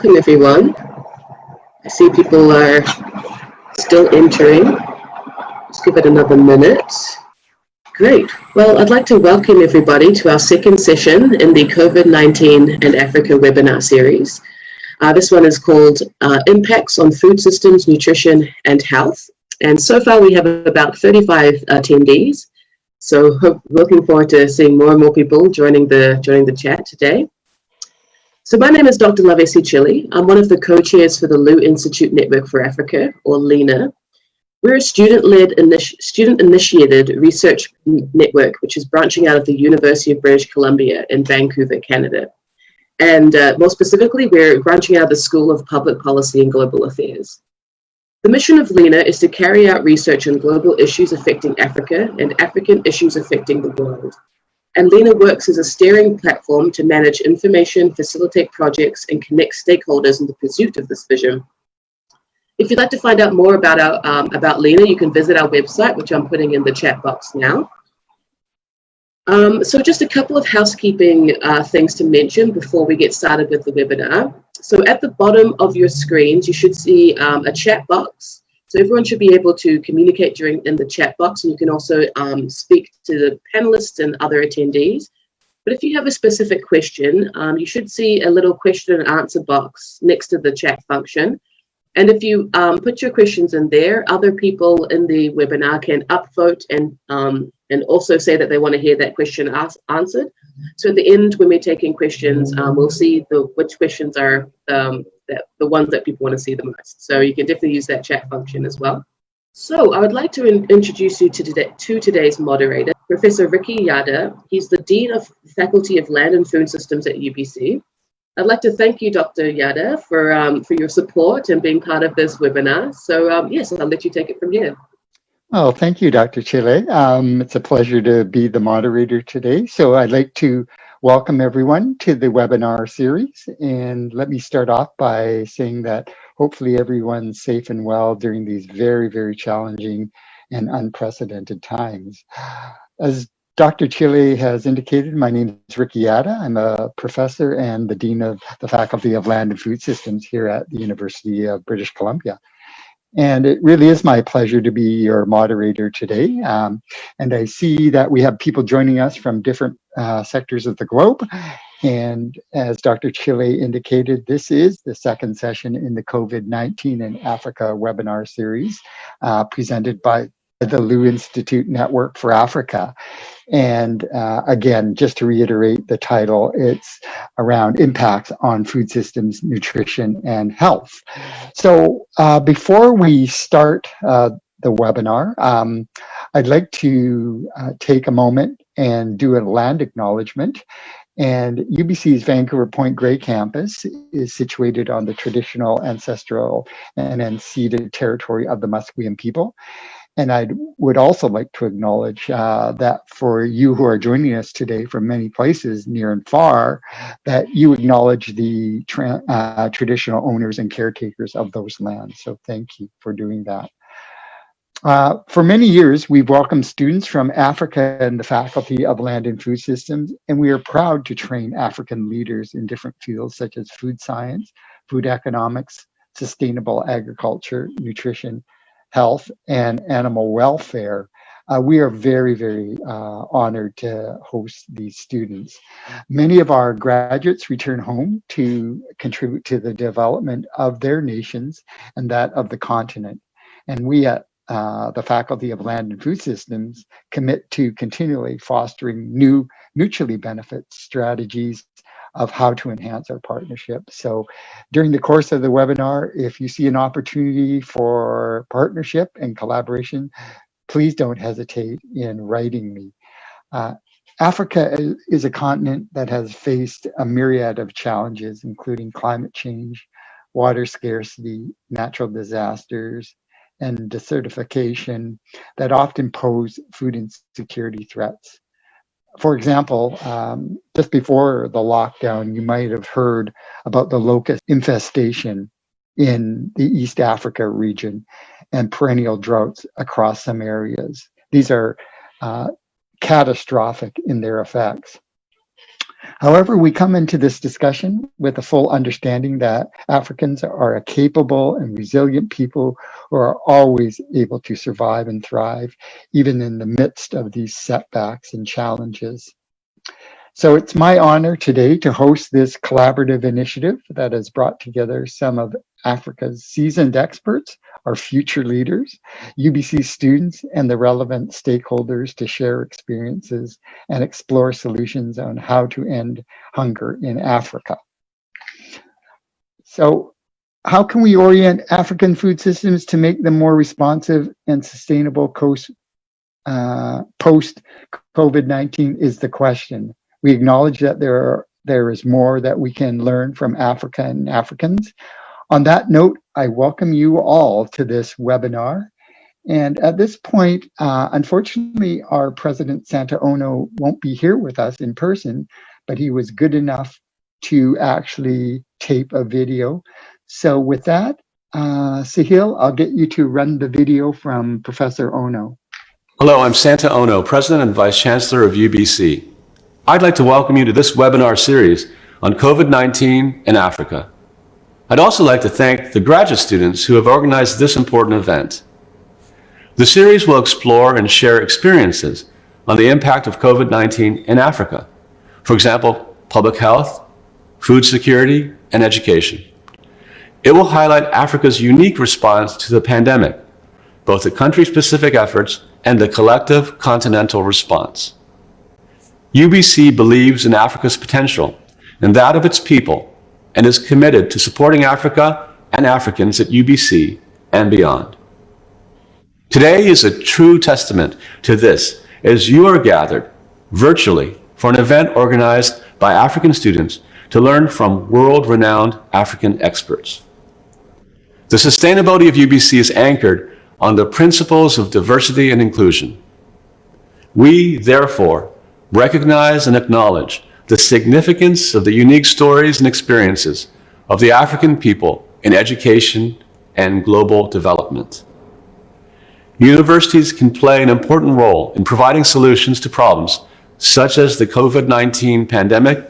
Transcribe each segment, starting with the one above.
welcome everyone. I see people are still entering. Let's give it another minute. Great. Well, I'd like to welcome everybody to our second session in the COVID-19 and Africa webinar series. This one is called Impacts on Food Systems, Nutrition and Health. And so far we have about 35 attendees. So looking forward to seeing more and more people joining the chat today. So my name is Dr. Lavesi Chile. I'm one of the co-chairs for the Liu Institute Network for Africa, or LINA. We're a student-initiated research network, which is branching out of the University of British Columbia in Vancouver, Canada. And more specifically, we're branching out of the School of Public Policy and Global Affairs. The mission of LINA is to carry out research on global issues affecting Africa and African issues affecting the world. And LINA works as a steering platform to manage information, facilitate projects, and connect stakeholders in the pursuit of this vision. If you'd like to find out more about about LINA, you can visit our website, which I'm putting in the chat box now. So just a couple of housekeeping things to mention before we get started with the webinar. So at the bottom of your screens, you should see a chat box. So everyone should be able to communicate in the chat box, and you can also speak to the panelists and other attendees. But if you have a specific question, you should see a little question and answer box next to the chat function. And if you put your questions in there, other people in the webinar can upvote and also say that they want to hear that question answered. So at the end, when we're taking questions, we'll see which questions are the ones that people want to see the most. So you can definitely use that chat function as well. So I would like to introduce you to today's moderator, Professor Ricky Yada. He's the Dean of Faculty of Land and Food Systems at UBC. I'd like to thank you, Dr. Yada, for your support and being part of this webinar. So yes, I'll let you take it from here. Oh, thank you, Dr. Chile. It's a pleasure to be the moderator today. So I'd like to welcome everyone to the webinar series. And let me start off by saying that hopefully everyone's safe and well during these very, very challenging and unprecedented times. As Dr. Chile has indicated, my name is Ricky Yada. I'm a professor and the Dean of the Faculty of Land and Food Systems here at the University of British Columbia. And it really is my pleasure to be your moderator today. And I see that we have people joining us from different sectors of the globe. And as Dr. Chile indicated, this is the second session in the COVID-19 and Africa webinar series presented by the Liu Institute Network for Africa. And again, just to reiterate the title, it's around impacts on food systems, nutrition, and health. So before we start the webinar, I'd like to take a moment and do a land acknowledgement. And UBC's Vancouver Point Grey campus is situated on the traditional, ancestral, and unceded territory of the Musqueam people. And I would also like to acknowledge that for you who are joining us today from many places, near and far, that you acknowledge the traditional owners and caretakers of those lands. So thank you for doing that. For many years, we've welcomed students from Africa and the Faculty of Land and Food Systems, and we are proud to train African leaders in different fields such as food science, food economics, sustainable agriculture, nutrition, health, and animal welfare. We are very, very honored to host these students. Many of our graduates return home to contribute to the development of their nations and that of the continent. And we at the Faculty of Land and Food Systems commit to continually fostering new mutually benefit strategies of how to enhance our partnership. So during the course of the webinar, if you see an opportunity for partnership and collaboration, please don't hesitate in writing me. Africa is a continent that has faced a myriad of challenges, including climate change, water scarcity, natural disasters, and desertification that often pose food insecurity threats. For example, just before the lockdown, you might have heard about the locust infestation in the East Africa region and perennial droughts across some areas. These are catastrophic in their effects. However, we come into this discussion with a full understanding that Africans are a capable and resilient people who are always able to survive and thrive, even in the midst of these setbacks and challenges. So it's my honor today to host this collaborative initiative that has brought together some of Africa's seasoned experts, our future leaders, UBC students, and the relevant stakeholders to share experiences and explore solutions on how to end hunger in Africa. So how can we orient African food systems to make them more responsive and sustainable post-COVID-19 is the question. We acknowledge that there is more that we can learn from Africa and Africans. On that note, I welcome you all to this webinar. And at this point, unfortunately, our President Santa Ono won't be here with us in person, but he was good enough to actually tape a video. So with that, Sahil, I'll get you to run the video from Professor Ono. Hello, I'm Santa Ono, President and Vice Chancellor of UBC. I'd like to welcome you to this webinar series on COVID-19 in Africa. I'd also like to thank the graduate students who have organized this important event. The series will explore and share experiences on the impact of COVID-19 in Africa. For example, public health, food security, and education. It will highlight Africa's unique response to the pandemic, both the country-specific efforts and the collective continental response. UBC believes in Africa's potential and that of its people, and is committed to supporting Africa and Africans at UBC and beyond. Today is a true testament to this as you are gathered virtually for an event organized by African students to learn from world-renowned African experts. The sustainability of UBC is anchored on the principles of diversity and inclusion. We, therefore, recognize and acknowledge the significance of the unique stories and experiences of the African people in education and global development. Universities can play an important role in providing solutions to problems such as the COVID-19 pandemic,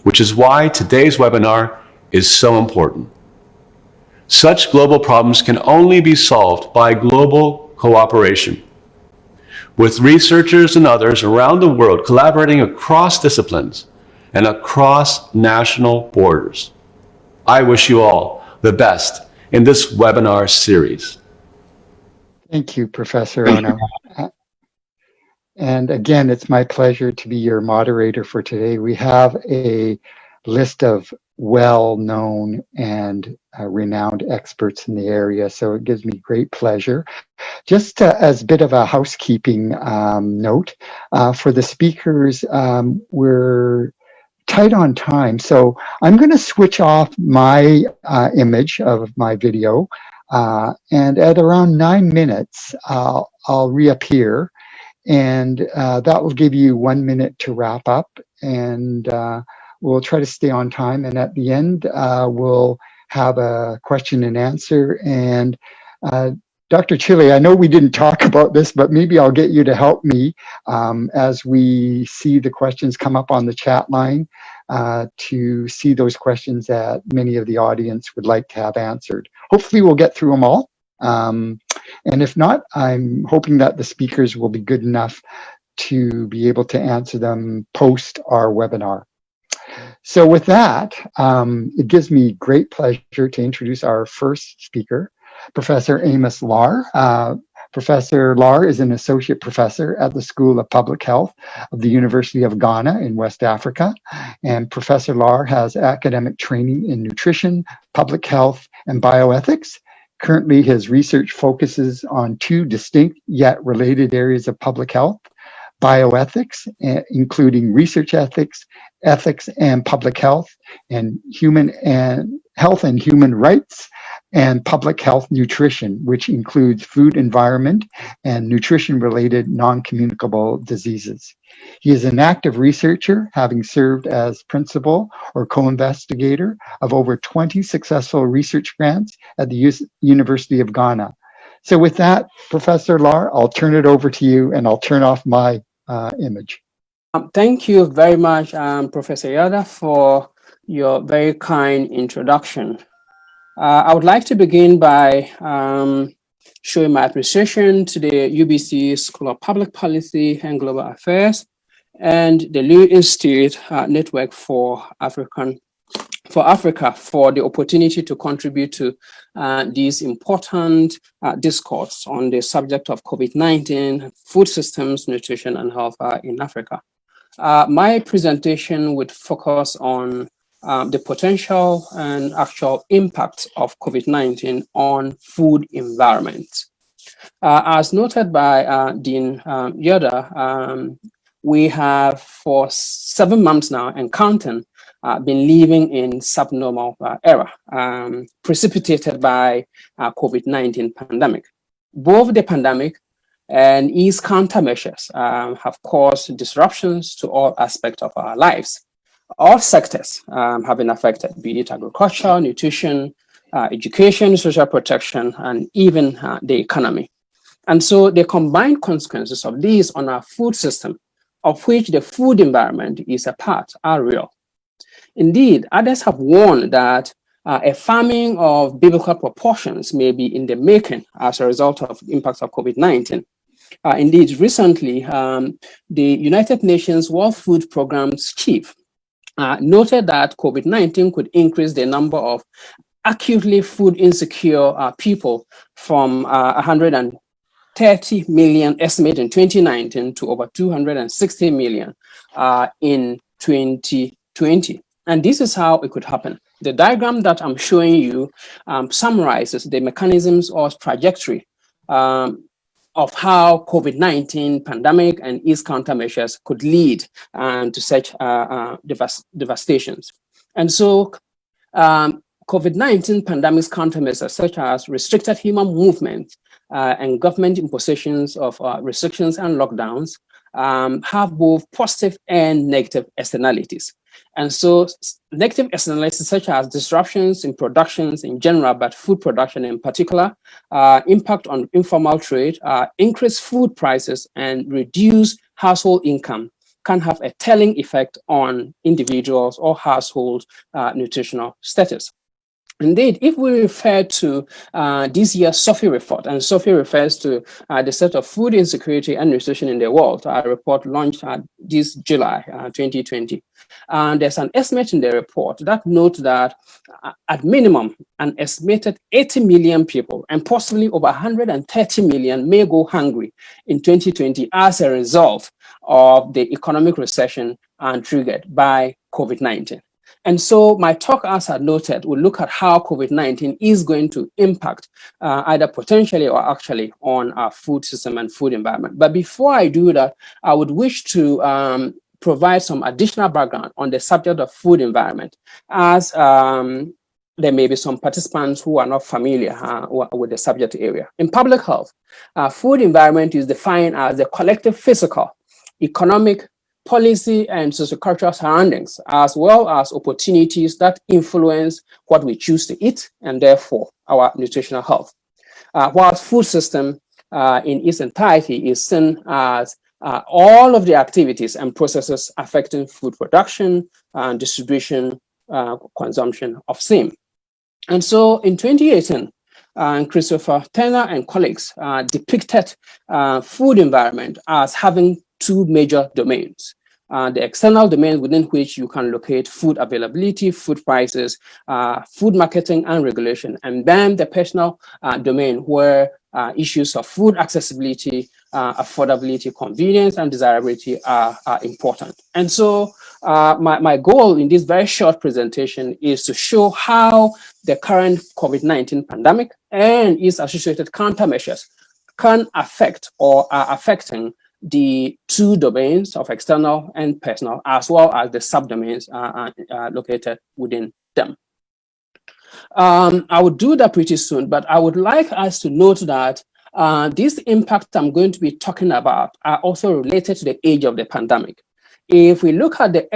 which is why today's webinar is so important. Such global problems can only be solved by global cooperation, with researchers and others around the world collaborating across disciplines and across national borders. I wish you all the best in this webinar series. Thank you, Professor Ono. And again, it's my pleasure to be your moderator for today. We have a list of well-known and renowned experts in the area, so it gives me great pleasure. Just as a bit of a housekeeping note, for the speakers, we're tight on time, so I'm going to switch off my image of my video, and at around 9 minutes, I'll reappear, and that will give you 1 minute to wrap up, and we'll try to stay on time, and at the end, we'll have a question and answer. And Dr. Chile, I know we didn't talk about this, but maybe I'll get you to help me as we see the questions come up on the chat line to see those questions that many of the audience would like to have answered. Hopefully we'll get through them all. And if not, I'm hoping that the speakers will be good enough to be able to answer them post our webinar. So with that, it gives me great pleasure to introduce our first speaker, Professor Amos Lar. Professor Lar is an associate professor at the School of Public Health of the University of Ghana in West Africa. And Professor Lar has academic training in nutrition, public health, and bioethics. Currently, his research focuses on two distinct yet related areas of public health: bioethics, including research ethics, ethics and public health, and health and human rights, and public health nutrition, which includes food environment and nutrition-related non-communicable diseases. He is an active researcher, having served as principal or co-investigator of over 20 successful research grants at the University of Ghana. So with that, Professor Lar, I'll turn it over to you, and I'll turn off my image. Thank you very much, Professor Yada, for your very kind introduction. I would like to begin by showing my appreciation to the UBC School of Public Policy and Global Affairs and the Liu Institute Network for Africa for the opportunity to contribute to these important discourse on the subject of COVID-19, food systems, nutrition, and health in Africa. My presentation would focus on the potential and actual impact of COVID-19 on food environment. As noted by Dean Yoda, we have for 7 months now and counting been living in subnormal era precipitated by COVID-19 pandemic. Both the pandemic and its countermeasures have caused disruptions to all aspects of our lives. All sectors have been affected, be it agriculture, nutrition, education, social protection, and even the economy. And so the combined consequences of these on our food system, of which the food environment is a part, are real. Indeed, others have warned that a famine of biblical proportions may be in the making as a result of the impacts of COVID-19. Indeed, recently, the United Nations World Food Programme's chief noted that COVID-19 could increase the number of acutely food insecure people from 130 million estimated in 2019 to over 260 million in 2020. And this is how it could happen. The diagram that I'm showing you summarizes the mechanisms or trajectory of how COVID-19 pandemic and its countermeasures could lead to such devastations. And so COVID-19 pandemic's countermeasures, such as restricted human movement and government impositions of restrictions and lockdowns, have both positive and negative externalities. And so negative externalities such as disruptions in productions in general, but food production in particular, impact on informal trade, increased food prices, and reduced household income can have a telling effect on individuals or household nutritional status. Indeed, if we refer to this year's SOFI report, and SOFI refers to the set of food insecurity and nutrition in the world, a report launched this July 2020. And there's an estimate in the report that notes that at minimum, an estimated 80 million people and possibly over 130 million may go hungry in 2020 as a result of the economic recession triggered by COVID-19. And so my talk, as I noted, will look at how COVID-19 is going to impact either potentially or actually on our food system and food environment. But before I do that, I would wish to provide some additional background on the subject of food environment, as there may be some participants who are not familiar with the subject area. In public health, food environment is defined as the collective physical, economic, policy, and sociocultural surroundings, as well as opportunities that influence what we choose to eat and therefore our nutritional health. While food system in its entirety is seen as all of the activities and processes affecting food production, distribution, consumption of same. And so in 2018, Christopher Turner and colleagues depicted food environment as having two major domains. The external domain within which you can locate food availability, food prices, food marketing and regulation, and then the personal domain where issues of food accessibility, affordability, convenience, and desirability are important. And so my goal in this very short presentation is to show how the current COVID-19 pandemic and its associated countermeasures can affect or are affecting the two domains of external and personal, as well as the subdomains located within them. I will do that pretty soon, but I would like us to note that these impacts I'm going to be talking about are also related to the age of the pandemic. If we look at the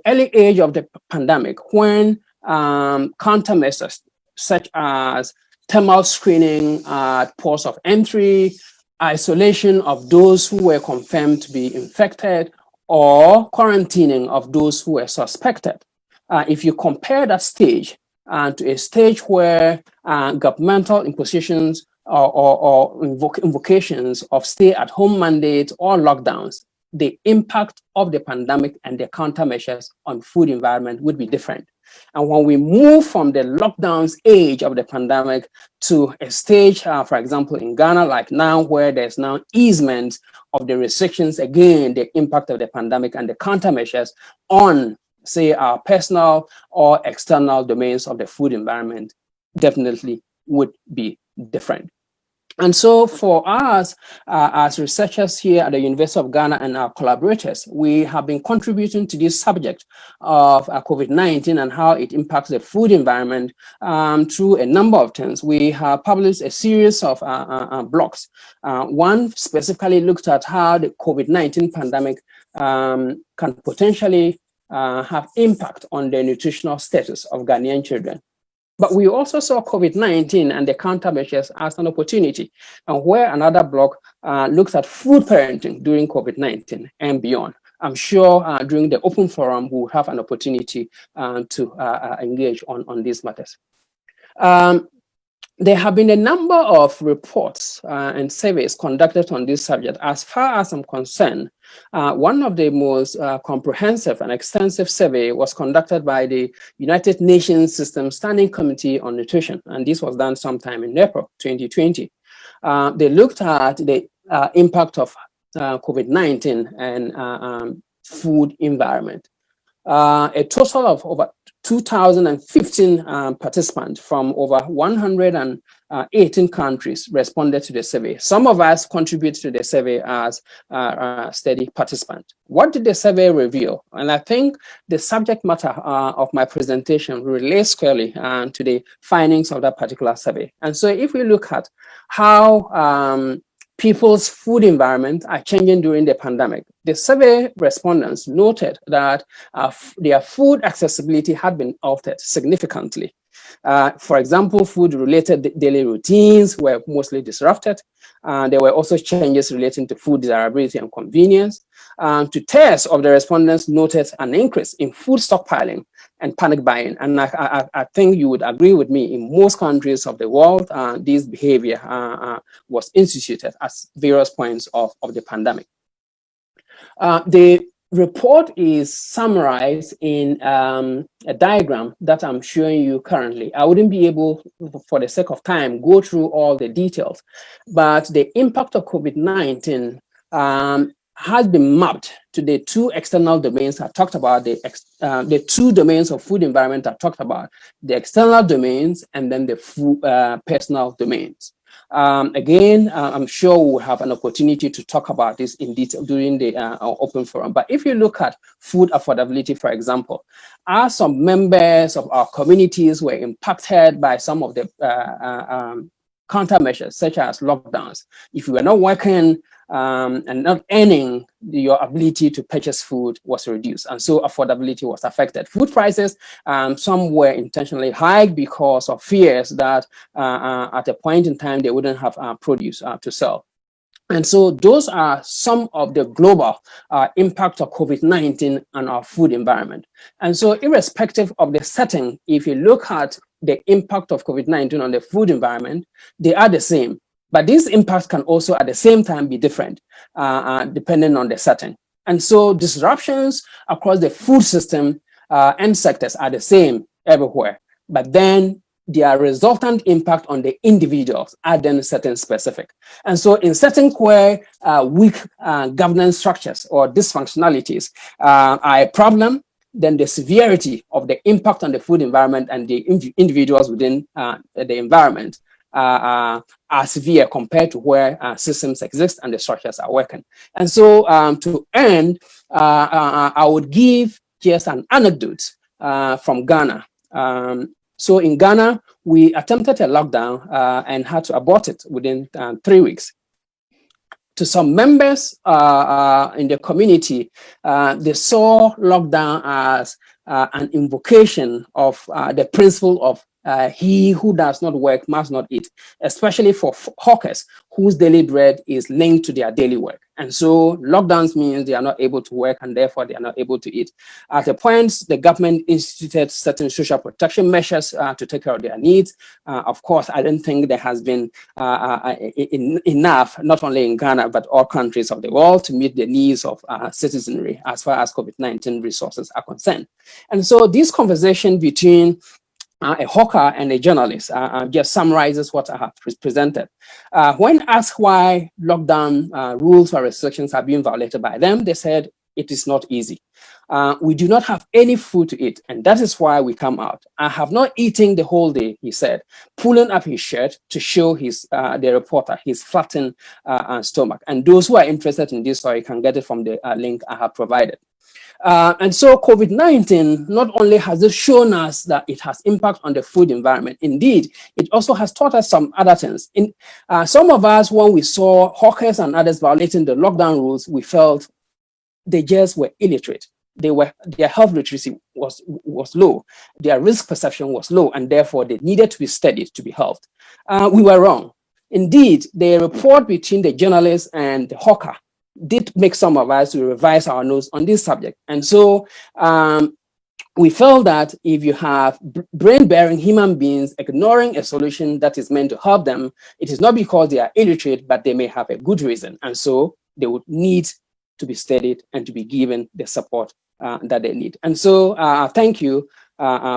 early age of the pandemic, when countermeasures such as thermal screening at ports of entry, isolation of those who were confirmed to be infected, or quarantining of those who were suspected. If you compare that stage to a stage where governmental impositions or invocations of stay-at-home mandates or lockdowns, the impact of the pandemic and the countermeasures on food environment would be different. And when we move from the lockdowns age of the pandemic to a stage, for example, in Ghana, like now, where there's now easement of the restrictions, again, the impact of the pandemic and the countermeasures on, say, our personal or external domains of the food environment definitely would be different. And so for us, as researchers here at the University of Ghana and our collaborators, we have been contributing to this subject of COVID-19 and how it impacts the food environment through a number of things. We have published a series of blogs. One specifically looked at how the COVID-19 pandemic can potentially have impact on the nutritional status of Ghanaian children. But we also saw COVID-19 and the countermeasures as an opportunity, and where another blog looks at food parenting during COVID-19 and beyond. I'm sure during the open forum, we'll have an opportunity to engage on these matters. There have been a number of reports and surveys conducted on this subject. As far as I'm concerned, one of the most comprehensive and extensive survey was conducted by the United Nations System Standing Committee on Nutrition, and this was done sometime in April 2020. They looked at the impact of COVID-19 and food environment. A total of over 2,015 participants from over 118 countries responded to the survey. Some of us contributed to the survey as steady participants. What did the survey reveal? And I think the subject matter of my presentation relates squarely to the findings of that particular survey. And so if we look at how people's food environment are changing during the pandemic, the survey respondents noted that their food accessibility had been altered significantly. For example, food-related daily routines were mostly disrupted. There were also changes relating to food desirability and convenience. Two-thirds of the respondents noted an increase in food stockpiling and panic buying. And I think you would agree with me, in most countries of the world, this behavior was instituted at various points of the pandemic. The report is summarized in a diagram that I'm showing you currently. I wouldn't be able, for the sake of time, go through all the details, but the impact of COVID-19 has been mapped to the two external domains I talked about, the two domains of food environment I talked about, the external domains and then the food, personal domains. Again, I'm sure we'll have an opportunity to talk about this in detail during the open forum. But if you look at food affordability, for example, as some members of our communities were impacted by some of the countermeasures, such as lockdowns, if you were not working and not earning, your ability to purchase food was reduced, and so affordability was affected. Food prices, some were intentionally high because of fears that at a point in time they wouldn't have produce to sell. And so those are some of the global impact of COVID-19 on our food environment. And so irrespective of the setting, if you look at the impact of COVID-19 on the food environment, they are the same. But these impacts can also at the same time be different, depending on the setting. And so disruptions across the food system and sectors are the same everywhere. But then their resultant impact on the individuals are then certain specific. And so in settings where weak governance structures or dysfunctionalities are a problem, then the severity of the impact on the food environment and the individuals within the environment are severe compared to where systems exist and the structures are working. And so to end, I would give just an anecdote from Ghana. So in Ghana, we attempted a lockdown and had to abort it within 3 weeks. To some members in the community, they saw lockdown as an invocation of the principle of He who does not work must not eat, especially for hawkers whose daily bread is linked to their daily work. And so lockdowns means they are not able to work and therefore they are not able to eat. At the point, the government instituted certain social protection measures to take care of their needs. Of course, I don't think there has been enough, not only in Ghana, but all countries of the world to meet the needs of citizenry as far as COVID-19 resources are concerned. And so this conversation between a hawker and a journalist just summarizes what I have presented. When asked why lockdown rules or restrictions are being violated by them, they said it is not easy. We do not have any food to eat, and that is why we come out. I have not eaten the whole day, he said, pulling up his shirt to show the reporter his flattened stomach. And those who are interested in this story can get it from the link I have provided. And so COVID-19 not only has it shown us that it has impact on the food environment, indeed, it also has taught us some other things. Some of us, when we saw hawkers and others violating the lockdown rules, we felt they just were illiterate. Their health literacy was low, their risk perception was low, and therefore they needed to be studied to be helped. We were wrong. Indeed, the report between the journalist and the hawker did make some of us to revise our notes on this subject. And so we felt that if you have brain-bearing human beings ignoring a solution that is meant to help them, it is not because they are illiterate, but they may have a good reason. And so they would need to be studied and to be given the support that they need. And so thank you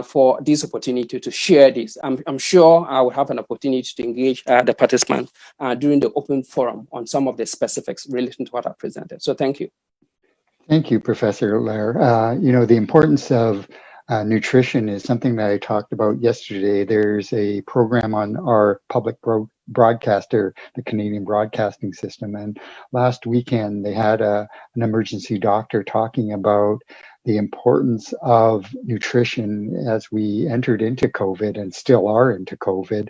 for this opportunity to share this. I'm sure I will have an opportunity to engage the participants during the open forum on some of the specifics relating to what I presented. So thank you. Thank you, Professor Lair. You know, the importance of nutrition is something that I talked about yesterday. There's a program on our public broadcaster, the Canadian Broadcasting System, and last weekend they had an emergency doctor talking about the importance of nutrition as we entered into COVID and still are into COVID.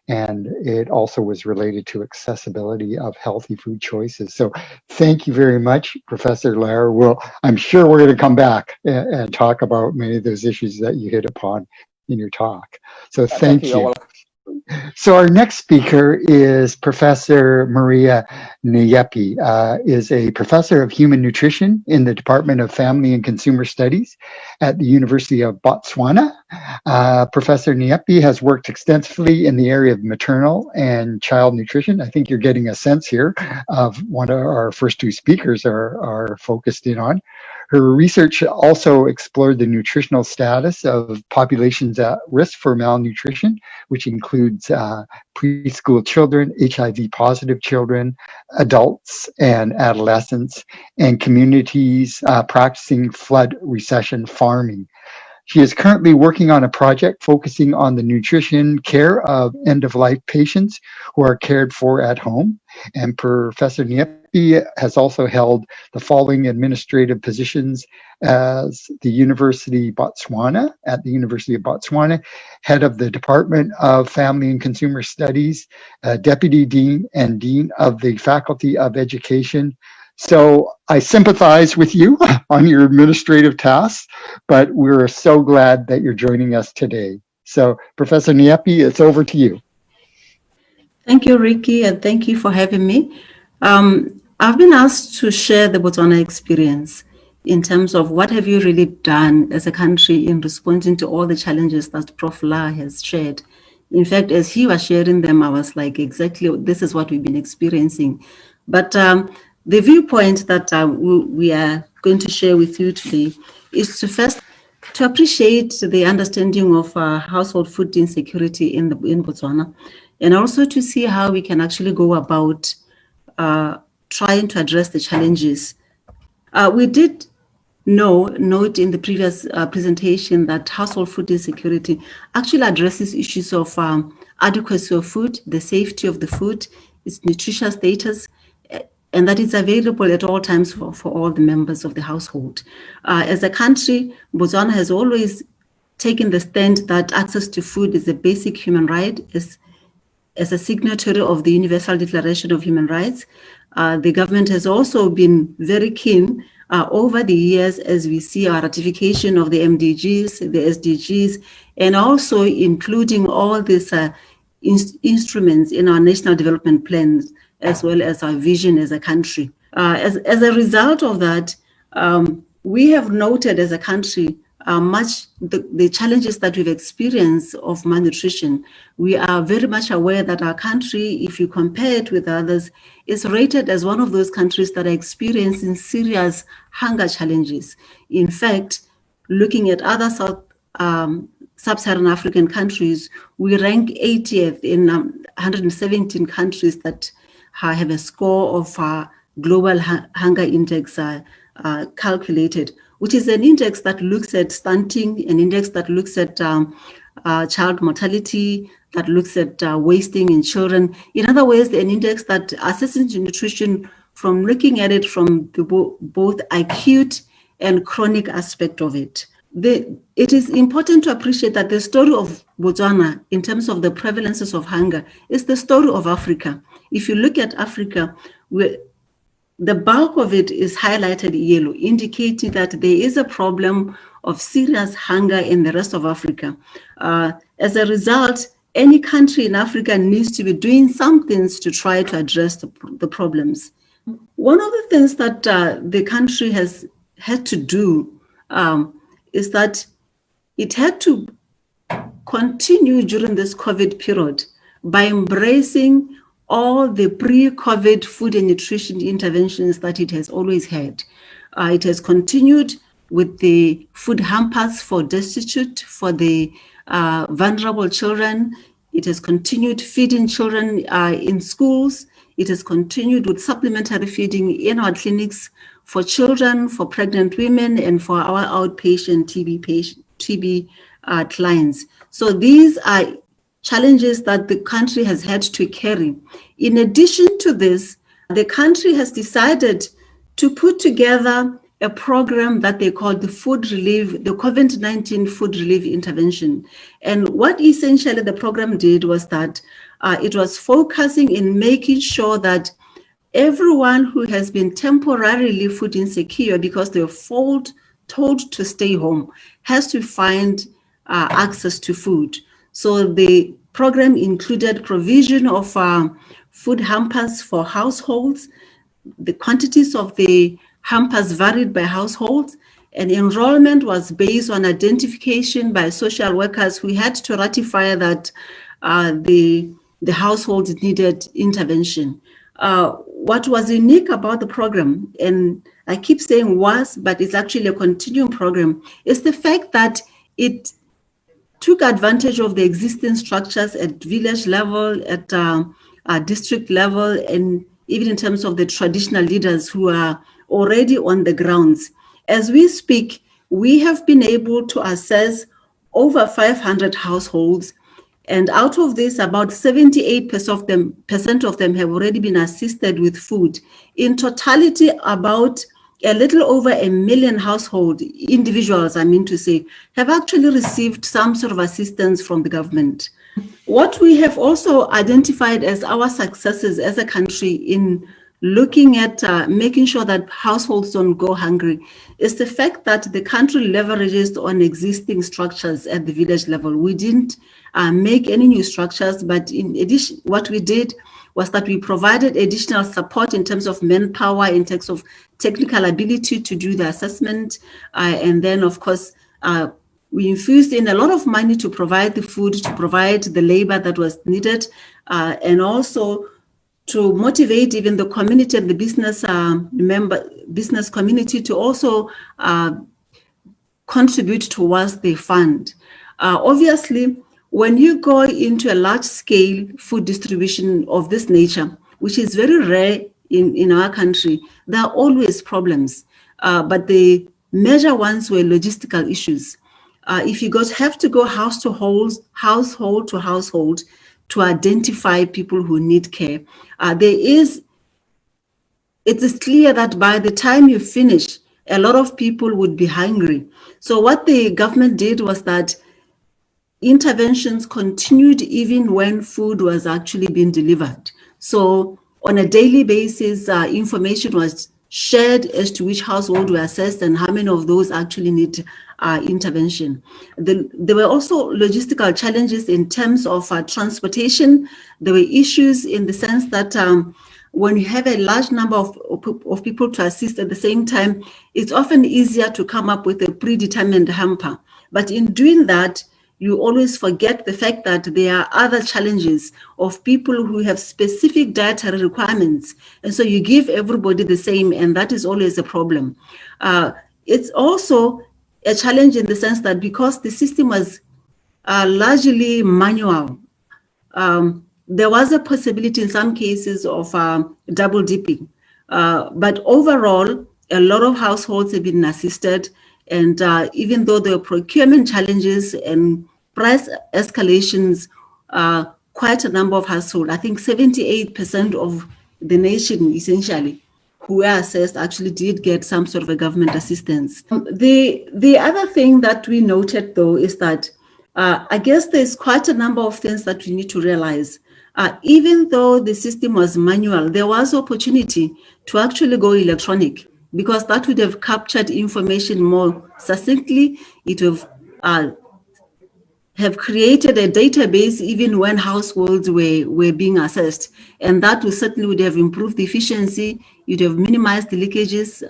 And it also was related to accessibility of healthy food choices. So thank you very much, Professor Lair. I'm sure we're going to come back and talk about many of those issues that you hit upon in your talk. So thank you. So our next speaker is Professor Maria Nyepi, is a professor of human nutrition in the Department of Family and Consumer Studies at the University of Botswana. Professor Nyepi has worked extensively in the area of maternal and child nutrition. I think you're getting a sense here of what our first two speakers are focused in on. Her research also explored the nutritional status of populations at risk for malnutrition, which includes preschool children, HIV-positive children, adults and adolescents, and communities practicing flood recession farming. She is currently working on a project focusing on the nutrition care of end-of-life patients who are cared for at home. And Professor Nyepi has also held the following administrative positions as the University of Botswana, head of the Department of Family and Consumer Studies, Deputy Dean and Dean of the Faculty of Education. So I sympathize with you on your administrative tasks, but we're so glad that you're joining us today. So Professor Nyepi, it's over to you. Thank you, Ricky, and thank you for having me. I've been asked to share the Botswana experience in terms of what have you really done as a country in responding to all the challenges that Prof. La has shared. In fact, as he was sharing them, I was like, exactly, this is what we've been experiencing. But the viewpoint that we are going to share with you today is to first to appreciate the understanding of household food insecurity in Botswana, and also to see how we can actually go about trying to address the challenges. We did note in the previous presentation that household food insecurity actually addresses issues of adequacy of food, the safety of the food, its nutritional status, and that it's available at all times for all the members of the household. As a country, Botswana has always taken the stand that access to food is a basic human right. As a signatory of the Universal Declaration of Human Rights, the government has also been very keen over the years, as we see our ratification of the MDGs, the SDGs, and also including all these instruments in our national development plans, as well as our vision as a country. As a result of that, we have noted as a country the challenges that we've experienced of malnutrition. We are very much aware that our country, if you compare it with others, is rated as one of those countries that are experiencing serious hunger challenges. In fact, looking at other sub-Saharan African countries, we rank 80th in 117 countries that have a score of global hunger index calculated, which is an index that looks at stunting, an index that looks at child mortality, that looks at wasting in children. In other words, an index that assesses nutrition from looking at it from the both acute and chronic aspect of it. It is important to appreciate that the story of Botswana, in terms of the prevalences of hunger, is the story of Africa. If you look at Africa, the bulk of it is highlighted yellow, indicating that there is a problem of serious hunger in the rest of Africa. As a result, any country in Africa needs to be doing some things to try to address the problems. One of the things that the country has had to do is that it had to continue during this COVID period by embracing all the pre-COVID food and nutrition interventions that it has always had. It has continued with the food hampers for destitute, for the vulnerable children. It has continued feeding children in schools. It has continued with supplementary feeding in our clinics for children, for pregnant women, and for our outpatient TB clients. So these are challenges that the country has had to carry. In addition to this, the country has decided to put together a program that they call the COVID-19 food relief intervention. And what essentially the program did was that it was focusing in making sure that everyone who has been temporarily food insecure because they were told to stay home has to find access to food. So the program included provision of food hampers for households. The quantities of the hampers varied by households, and enrollment was based on identification by social workers who had to ratify that the household needed intervention. What was unique about the program, and I keep saying was, but it's actually a continuing program, is the fact that it took advantage of the existing structures at village level, at district level, and even in terms of the traditional leaders who are already on the grounds. As we speak, we have been able to assess over 500 households, and out of this, about 78% of them have already been assisted with food. In totality, about a little over 1 million household individuals, I mean to say, have actually received some sort of assistance from the government. What we have also identified as our successes as a country in looking at making sure that households don't go hungry is the fact that the country leverages on existing structures at the village level. We didn't make any new structures, but in addition, what we did was that we provided additional support in terms of manpower, in terms of technical ability to do the assessment. And then, of course, we infused in a lot of money to provide the food, to provide the labor that was needed, and also to motivate even the community and the business community to also contribute towards the fund. Obviously, when you go into a large-scale food distribution of this nature, which is very rare in our country, there are always problems. But the major ones were logistical issues. If you have to go household to household to identify people who need care, it is clear that by the time you finish, a lot of people would be hungry. So what the government did was that interventions continued even when food was actually being delivered. So on a daily basis, information was shared as to which household were assessed and how many of those actually need intervention. There were also logistical challenges in terms of transportation. There were issues in the sense that when you have a large number of people to assist at the same time, it's often easier to come up with a predetermined hamper. But in doing that, you always forget the fact that there are other challenges of people who have specific dietary requirements. And so you give everybody the same, and that is always a problem. It's also a challenge in the sense that because the system was largely manual, there was a possibility in some cases of double dipping. But overall, a lot of households have been assisted. And even though there are procurement challenges and price escalations, quite a number of households, I think 78% of the nation essentially who were assessed actually did get some sort of a government assistance. The other thing that we noted though is that I guess there's quite a number of things that we need to realize. Even though the system was manual, there was opportunity to actually go electronic, because that would have captured information more succinctly. It would have created a database even when households were being assessed. And that would have improved the efficiency. It would have minimized the leakages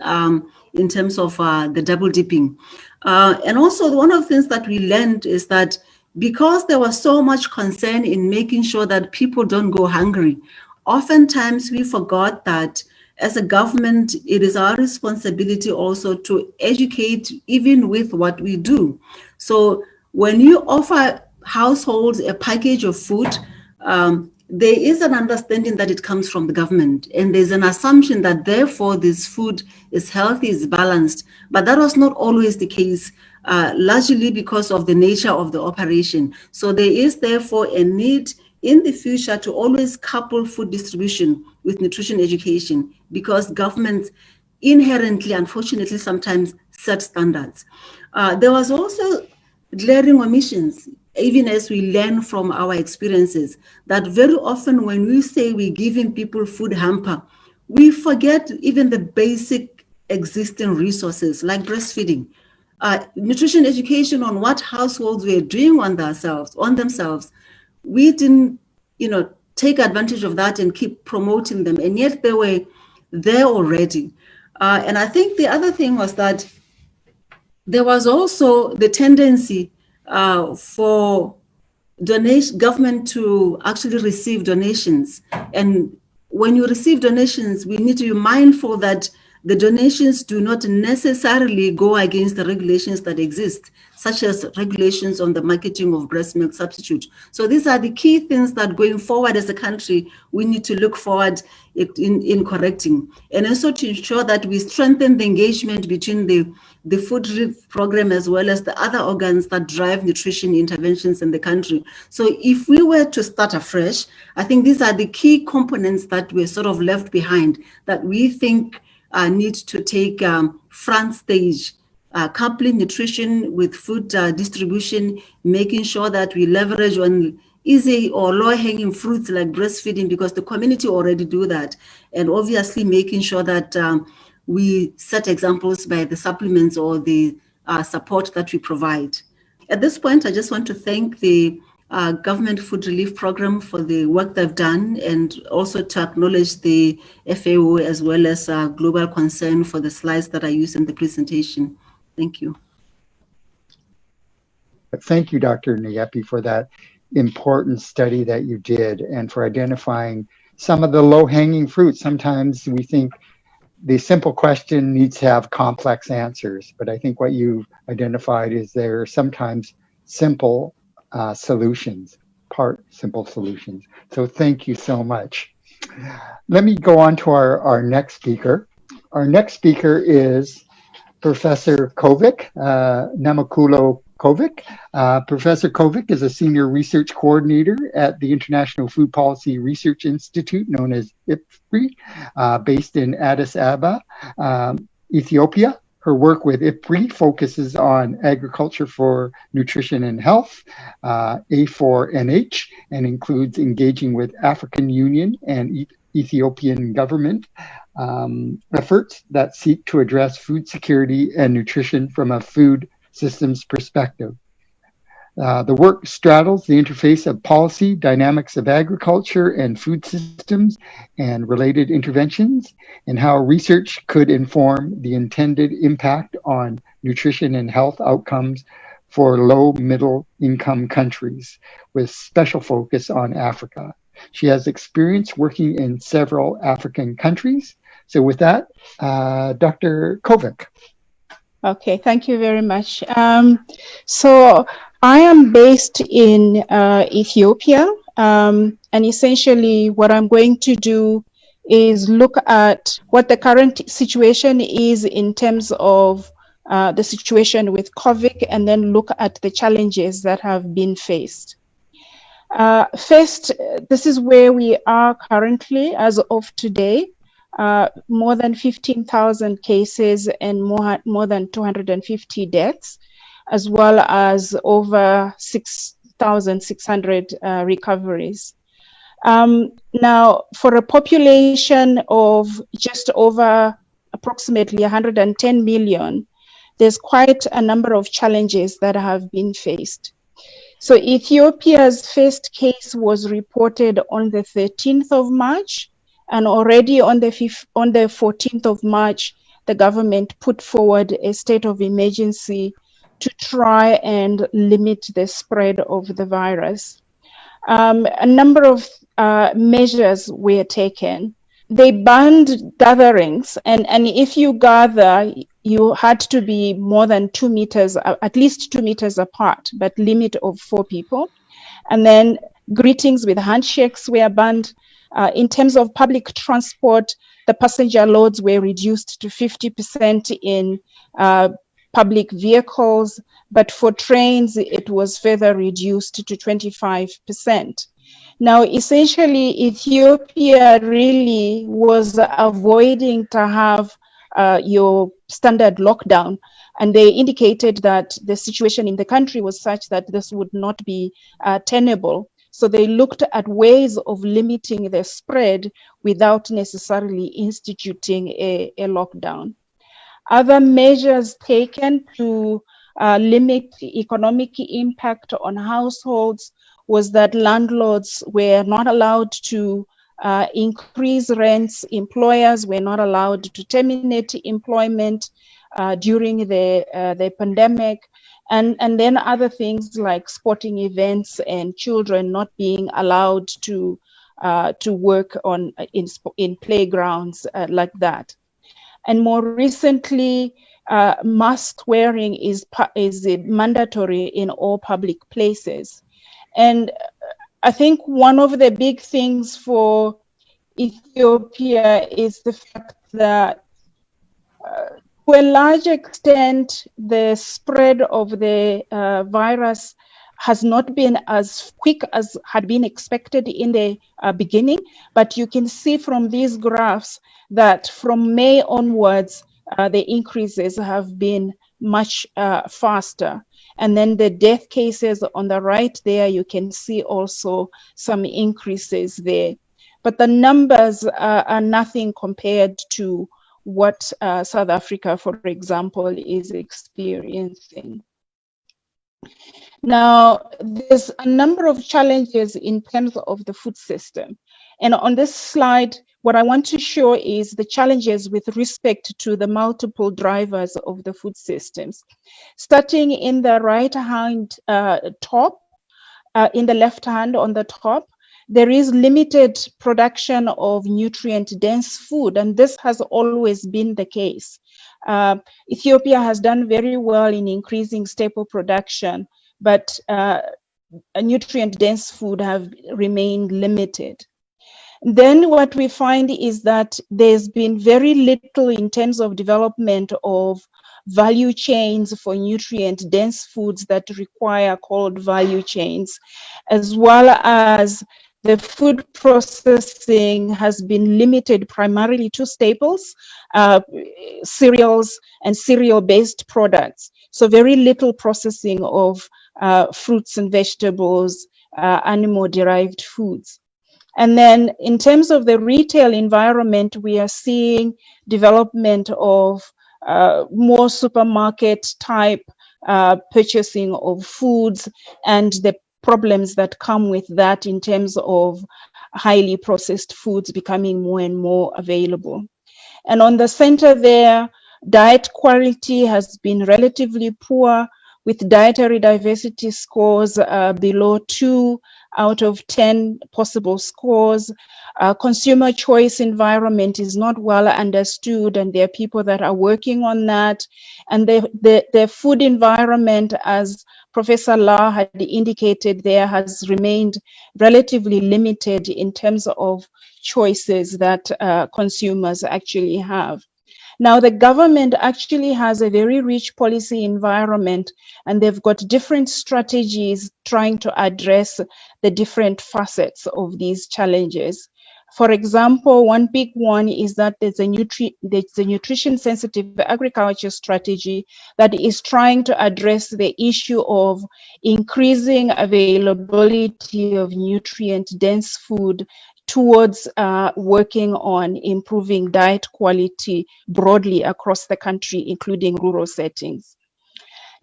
in terms of the double dipping. And also one of the things that we learned is that because there was so much concern in making sure that people don't go hungry, oftentimes we forgot that as a government, it is our responsibility also to educate even with what we do. So when you offer households a package of food, there is an understanding that it comes from the government. And there's an assumption that therefore this food is healthy, is balanced. But that was not always the case, largely because of the nature of the operation. So there is therefore a need in the future to always couple food distribution with nutrition education, because governments inherently, unfortunately, sometimes set standards. There was also glaring omissions, even as we learn from our experiences, that very often when we say we're giving people food hamper, we forget even the basic existing resources like breastfeeding. Nutrition education on what households were doing on themselves, we didn't, take advantage of that and keep promoting them, and yet they were there already. And I think the other thing was that there was also the tendency for government to actually receive donations. And when you receive donations, we need to be mindful that the donations do not necessarily go against the regulations that exist, such as regulations on the marketing of breast milk substitute. So these are the key things that going forward as a country, we need to look forward in correcting. And also to ensure that we strengthen the engagement between the food relief program as well as the other organs that drive nutrition interventions in the country. So if we were to start afresh, I think these are the key components that were sort of left behind that we think need to take front stage, coupling nutrition with food distribution, making sure that we leverage on easy or low-hanging fruits like breastfeeding, because the community already do that, and obviously making sure that we set examples by the supplements or the support that we provide. At this point, I just want to thank the Government Food Relief Program for the work they've done, and also to acknowledge the FAO as well as Global Concern for the slides that I used in the presentation. Thank you. Thank you, Dr. Nyepi, for that important study that you did and for identifying some of the low-hanging fruits. Sometimes we think the simple question needs to have complex answers, but I think what you've identified is there are sometimes simple solutions, simple solutions. So thank you so much. Let me go on to our next speaker. Our next speaker is Professor Kovic, Namakulo Kovic. Professor Kovic is a senior research coordinator at the International Food Policy Research Institute, known as IFPRI, based in Addis Ababa, Ethiopia. Her work with IFPRI focuses on agriculture for nutrition and health, A4NH, and includes engaging with African Union and Ethiopian government efforts that seek to address food security and nutrition from a food systems perspective. The work straddles the interface of policy, dynamics of agriculture and food systems, and related interventions, and how research could inform the intended impact on nutrition and health outcomes for low middle income countries, with special focus on Africa. She has experience working in several African countries. So with that, Dr. Kovic. Okay, thank you very much. So I am based in Ethiopia, and essentially what I'm going to do is look at what the current situation is in terms of the situation with COVID, and then look at the challenges that have been faced. First, this is where we are currently as of today. More than 15,000 cases and more than 250 deaths, as well as over 6,600 recoveries. Now, for a population of just over approximately 110 million, there's quite a number of challenges that have been faced. So Ethiopia's first case was reported on the 13th of March, and already on the 14th of March, the government put forward a state of emergency to try and limit the spread of the virus. A number of measures were taken. They banned gatherings, and if you gather, you had to be more than 2 meters, at least 2 meters apart, but limit of 4 people. And then greetings with handshakes were banned. In terms of public transport, the passenger loads were reduced to 50% in public vehicles, but for trains, it was further reduced to 25%. Now, essentially, Ethiopia really was avoiding to have your standard lockdown, and they indicated that the situation in the country was such that this would not be tenable. So they looked at ways of limiting the spread without necessarily instituting a lockdown. Other measures taken to limit the economic impact on households was that landlords were not allowed to increase rents, employers were not allowed to terminate employment during the pandemic. And then other things like sporting events and children not being allowed to work in playgrounds like that. And more recently, mask wearing is mandatory in all public places. And I think one of the big things for Ethiopia is the fact that to a large extent, the spread of the virus has not been as quick as had been expected in the beginning, but you can see from these graphs that from May onwards, the increases have been much faster. And then the death cases on the right there, you can see also some increases there. But the numbers are nothing compared to what South Africa, for example, is experiencing. Now, there's a number of challenges in terms of the food system. And on this slide, what I want to show is the challenges with respect to the multiple drivers of the food systems. Starting in the right hand top, in the left hand on the top, there is limited production of nutrient-dense food, and this has always been the case. Ethiopia has done very well in increasing staple production, but nutrient-dense food have remained limited. Then what we find is that there's been very little in terms of development of value chains for nutrient-dense foods that require cold value chains, as well as the food processing has been limited primarily to staples, cereals, and cereal-based products. So very little processing of fruits and vegetables, animal-derived foods. And then in terms of the retail environment, we are seeing development of more supermarket type purchasing of foods and the problems that come with that in terms of highly processed foods becoming more and more available. And on the center there, diet quality has been relatively poor, with dietary diversity scores below 2 out of 10 possible scores. Consumer choice environment is not well understood, and there are people that are working on that. And the food environment, as Professor La had indicated, there has remained relatively limited in terms of choices that consumers actually have. Now, the government actually has a very rich policy environment, and they've got different strategies trying to address the different facets of these challenges. For example, one big one is that there's a nutrition-sensitive agriculture strategy that is trying to address the issue of increasing availability of nutrient-dense food towards working on improving diet quality broadly across the country, including rural settings.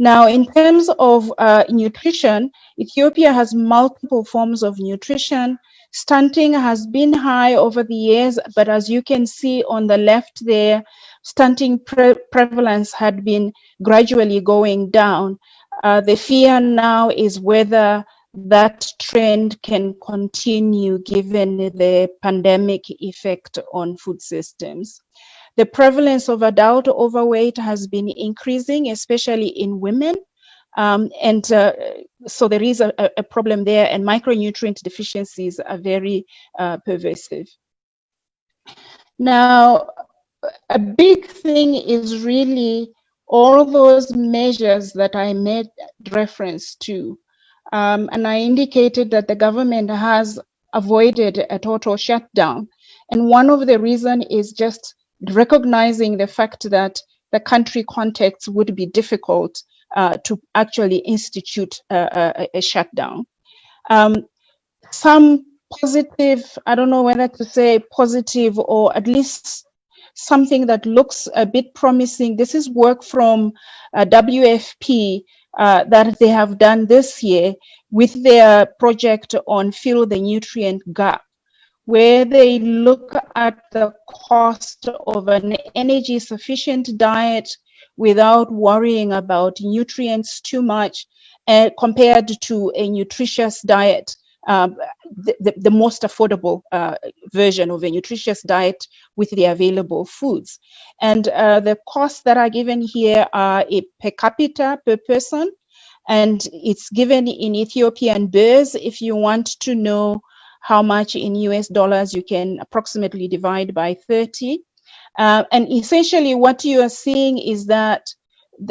Now, in terms of nutrition, Ethiopia has multiple forms of nutrition. Stunting has been high over the years, but as you can see on the left there, stunting prevalence had been gradually going down. The fear now is whether that trend can continue given the pandemic effect on food systems. The prevalence of adult overweight has been increasing, especially in women. So there is a problem there, and micronutrient deficiencies are very pervasive. Now, a big thing is really all those measures that I made reference to. And I indicated that the government has avoided a total shutdown. And one of the reasons is just recognizing the fact that the country context would be difficult to actually institute a shutdown. Some positive, I don't know whether to say positive or at least something that looks a bit promising. This is work from WFP that they have done this year with their project on Fill the Nutrient Gap, where they look at the cost of an energy sufficient diet without worrying about nutrients too much compared to a nutritious diet, the most affordable version of a nutritious diet with the available foods. And the costs that are given here are per capita per person, and it's given in Ethiopian birrs. If you want to know how much in US dollars, you can approximately divide by 30. And essentially what you are seeing is that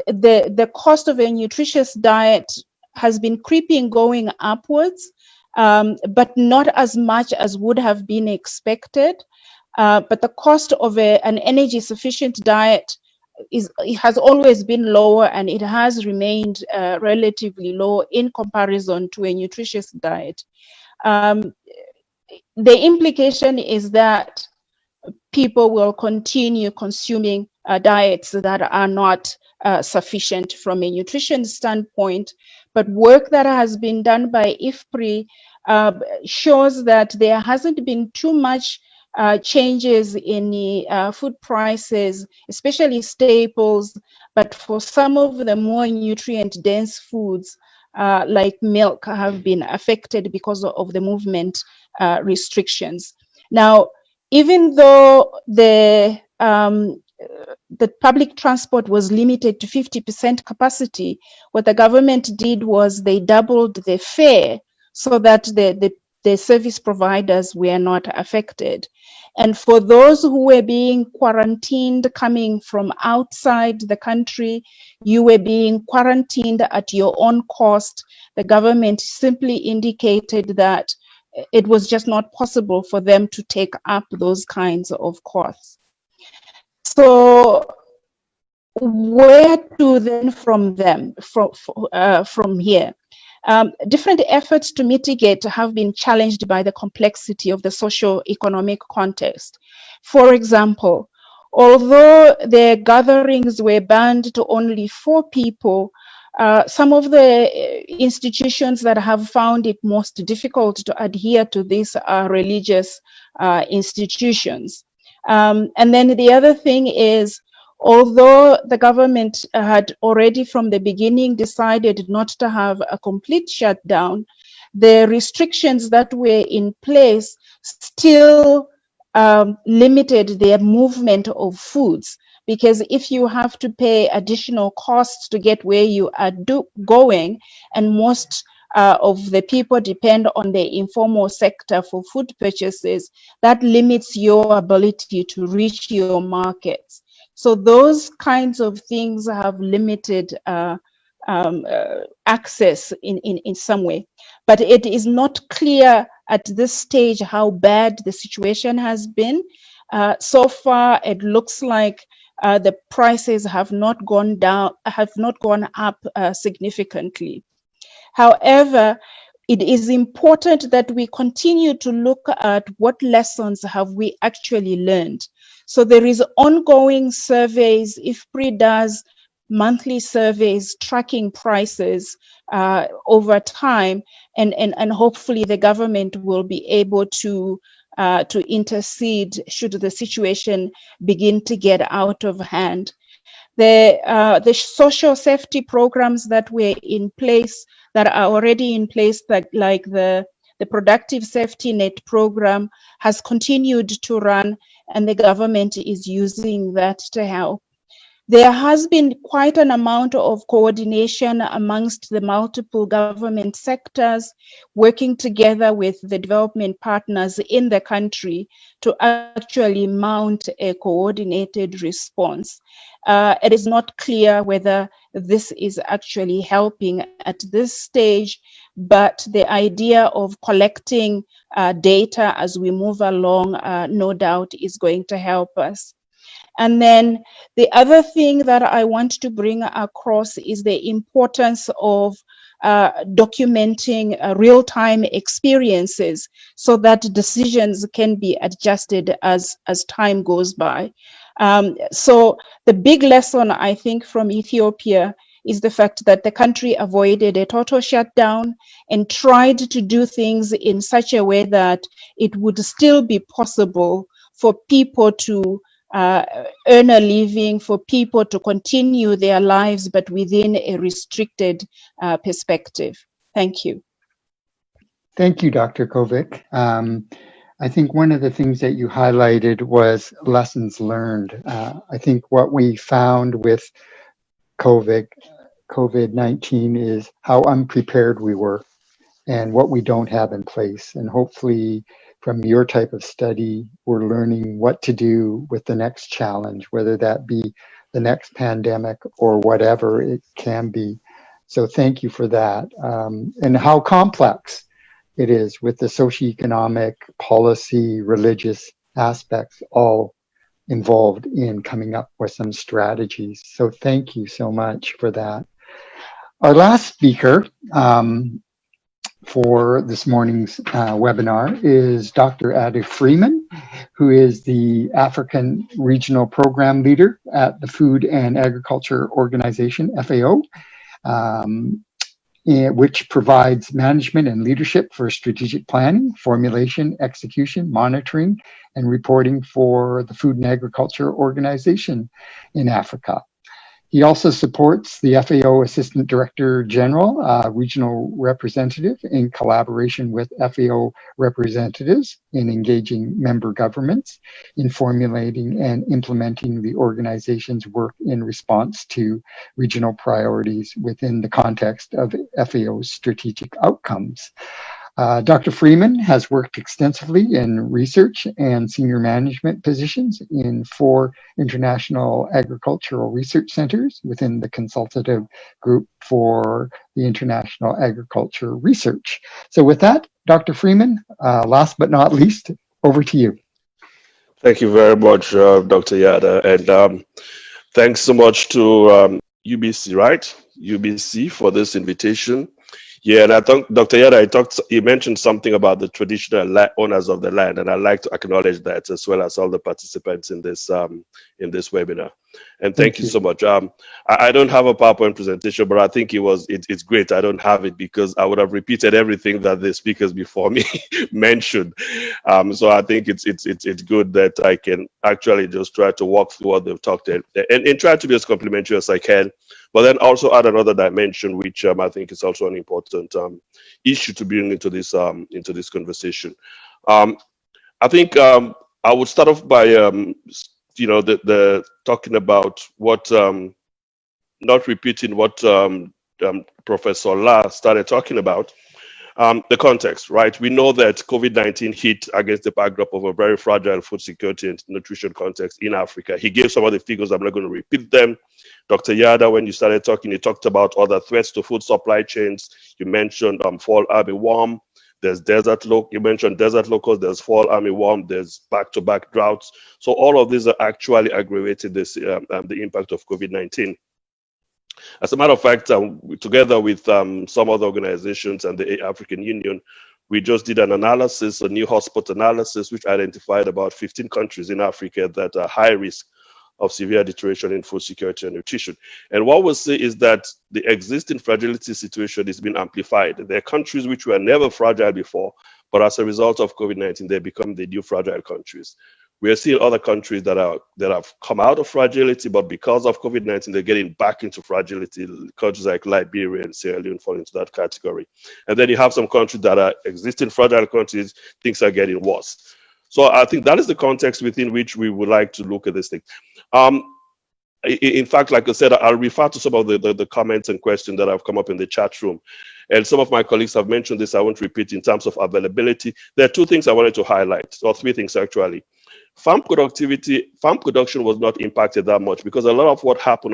the cost of a nutritious diet has been creeping going upwards, but not as much as would have been expected. But the cost of an energy sufficient diet it has always been lower, and it has remained relatively low in comparison to a nutritious diet. The implication is that people will continue consuming diets that are not sufficient from a nutrition standpoint, but work that has been done by IFPRI shows that there hasn't been too much changes in the food prices, especially staples, but for some of the more nutrient-dense foods, like milk, have been affected because of the movement restrictions. Now, even though the public transport was limited to 50% capacity, what the government did was they doubled the fare so that the service providers were not affected. And for those who were being quarantined coming from outside the country, you were being quarantined at your own cost. The government simply indicated that it was just not possible for them to take up those kinds of costs. So where to then from here? Different efforts to mitigate have been challenged by the complexity of the socio-economic context. For example, although the gatherings were banned to only 4 people, some of the institutions that have found it most difficult to adhere to this are religious institutions. And then the other thing is, although the government had already from the beginning decided not to have a complete shutdown, the restrictions that were in place still limited their movement of foods, because if you have to pay additional costs to get where you are going, and most of the people depend on the informal sector for food purchases, that limits your ability to reach your markets. So those kinds of things have limited access in some way. But it is not clear at this stage how bad the situation has been. So far, it looks like the prices have not gone down, have not gone up significantly. However, it is important that we continue to look at what lessons have we actually learned. So there is ongoing surveys. IFPRI does monthly surveys tracking prices over time, and hopefully the government will be able to intercede should the situation begin to get out of hand. The social safety programs that were in place, that are already in place, like the productive safety net program, has continued to run, and the government is using that to help. There has been quite an amount of coordination amongst the multiple government sectors, working together with the development partners in the country to actually mount a coordinated response. It is not clear whether this is actually helping at this stage, but the idea of collecting data as we move along, no doubt is going to help us. And then the other thing that I want to bring across is the importance of documenting real-time experiences so that decisions can be adjusted as time goes by. So the big lesson, I think, from Ethiopia is the fact that the country avoided a total shutdown and tried to do things in such a way that it would still be possible for people to earn a living, for people to continue their lives, but within a restricted perspective. Thank you. Thank you, Dr. Kovic. I think one of the things that you highlighted was lessons learned. I think what we found with COVID-19 is how unprepared we were and what we don't have in place. And hopefully from your type of study, we're learning what to do with the next challenge, whether that be the next pandemic or whatever it can be. So thank you for that. And how complex it is with the socioeconomic, policy, religious aspects all involved in coming up with some strategies. So thank you so much for that. Our last speaker for this morning's webinar is Dr. Ada Freeman, who is the African Regional Program Leader at the Food and Agriculture Organization, FAO, which provides management and leadership for strategic planning, formulation, execution, monitoring, and reporting for the Food and Agriculture Organization in Africa. He also supports the FAO Assistant Director General, Regional Representative, in collaboration with FAO representatives in engaging member governments in formulating and implementing the organization's work in response to regional priorities within the context of FAO's strategic outcomes. Dr. Freeman has worked extensively in research and senior management positions in 4 international agricultural research centers within the consultative group for the international agriculture research. So with that, Dr. Freeman, last but not least, over to you. Thank you very much, Dr. Yada, and thanks so much to UBC, right? UBC for this invitation. Yeah, and I think Dr. Yada, you mentioned something about the traditional owners of the land, and I'd like to acknowledge that as well as all the participants in this webinar. And thank you so much. I don't have a PowerPoint presentation, but I think it's great. I don't have it because I would have repeated everything that the speakers before me mentioned. So I think it's good that I can actually just try to walk through what they've talked and try to be as complimentary as I can, but then also add another dimension, which I think is also an important issue to bring into this conversation. I think I would start off by the talking about what not repeating what Professor La started talking about. The context, right? We know that COVID-19 hit against the backdrop of a very fragile food security and nutrition context in Africa. He gave some of the figures. I'm not going to repeat them. Dr. Yada, when you started talking, you talked about other threats to food supply chains. You mentioned fall armyworm. There's you mentioned desert locusts. There's fall armyworm. There's back-to-back droughts. So all of these are actually aggravating the impact of COVID-19. As a matter of fact, together with some other organizations and the African Union, we just did an analysis, a new hotspot analysis, which identified about 15 countries in Africa that are high risk of severe deterioration in food security and nutrition. And what we'll see is that the existing fragility situation is being amplified. There are countries which were never fragile before, but as a result of COVID-19, they become the new fragile countries. We are seeing other countries that have come out of fragility, but because of COVID-19, they're getting back into fragility. Countries like Liberia and Sierra Leone fall into that category. And then you have some countries that are existing fragile countries, things are getting worse. So I think that is the context within which we would like to look at this thing. In fact, like I said, I'll refer to some of the comments and questions that have come up in the chat room. And some of my colleagues have mentioned this. I won't repeat in terms of availability. There are two things I wanted to highlight, or three things actually. Farm production was not impacted that much because a lot of what happened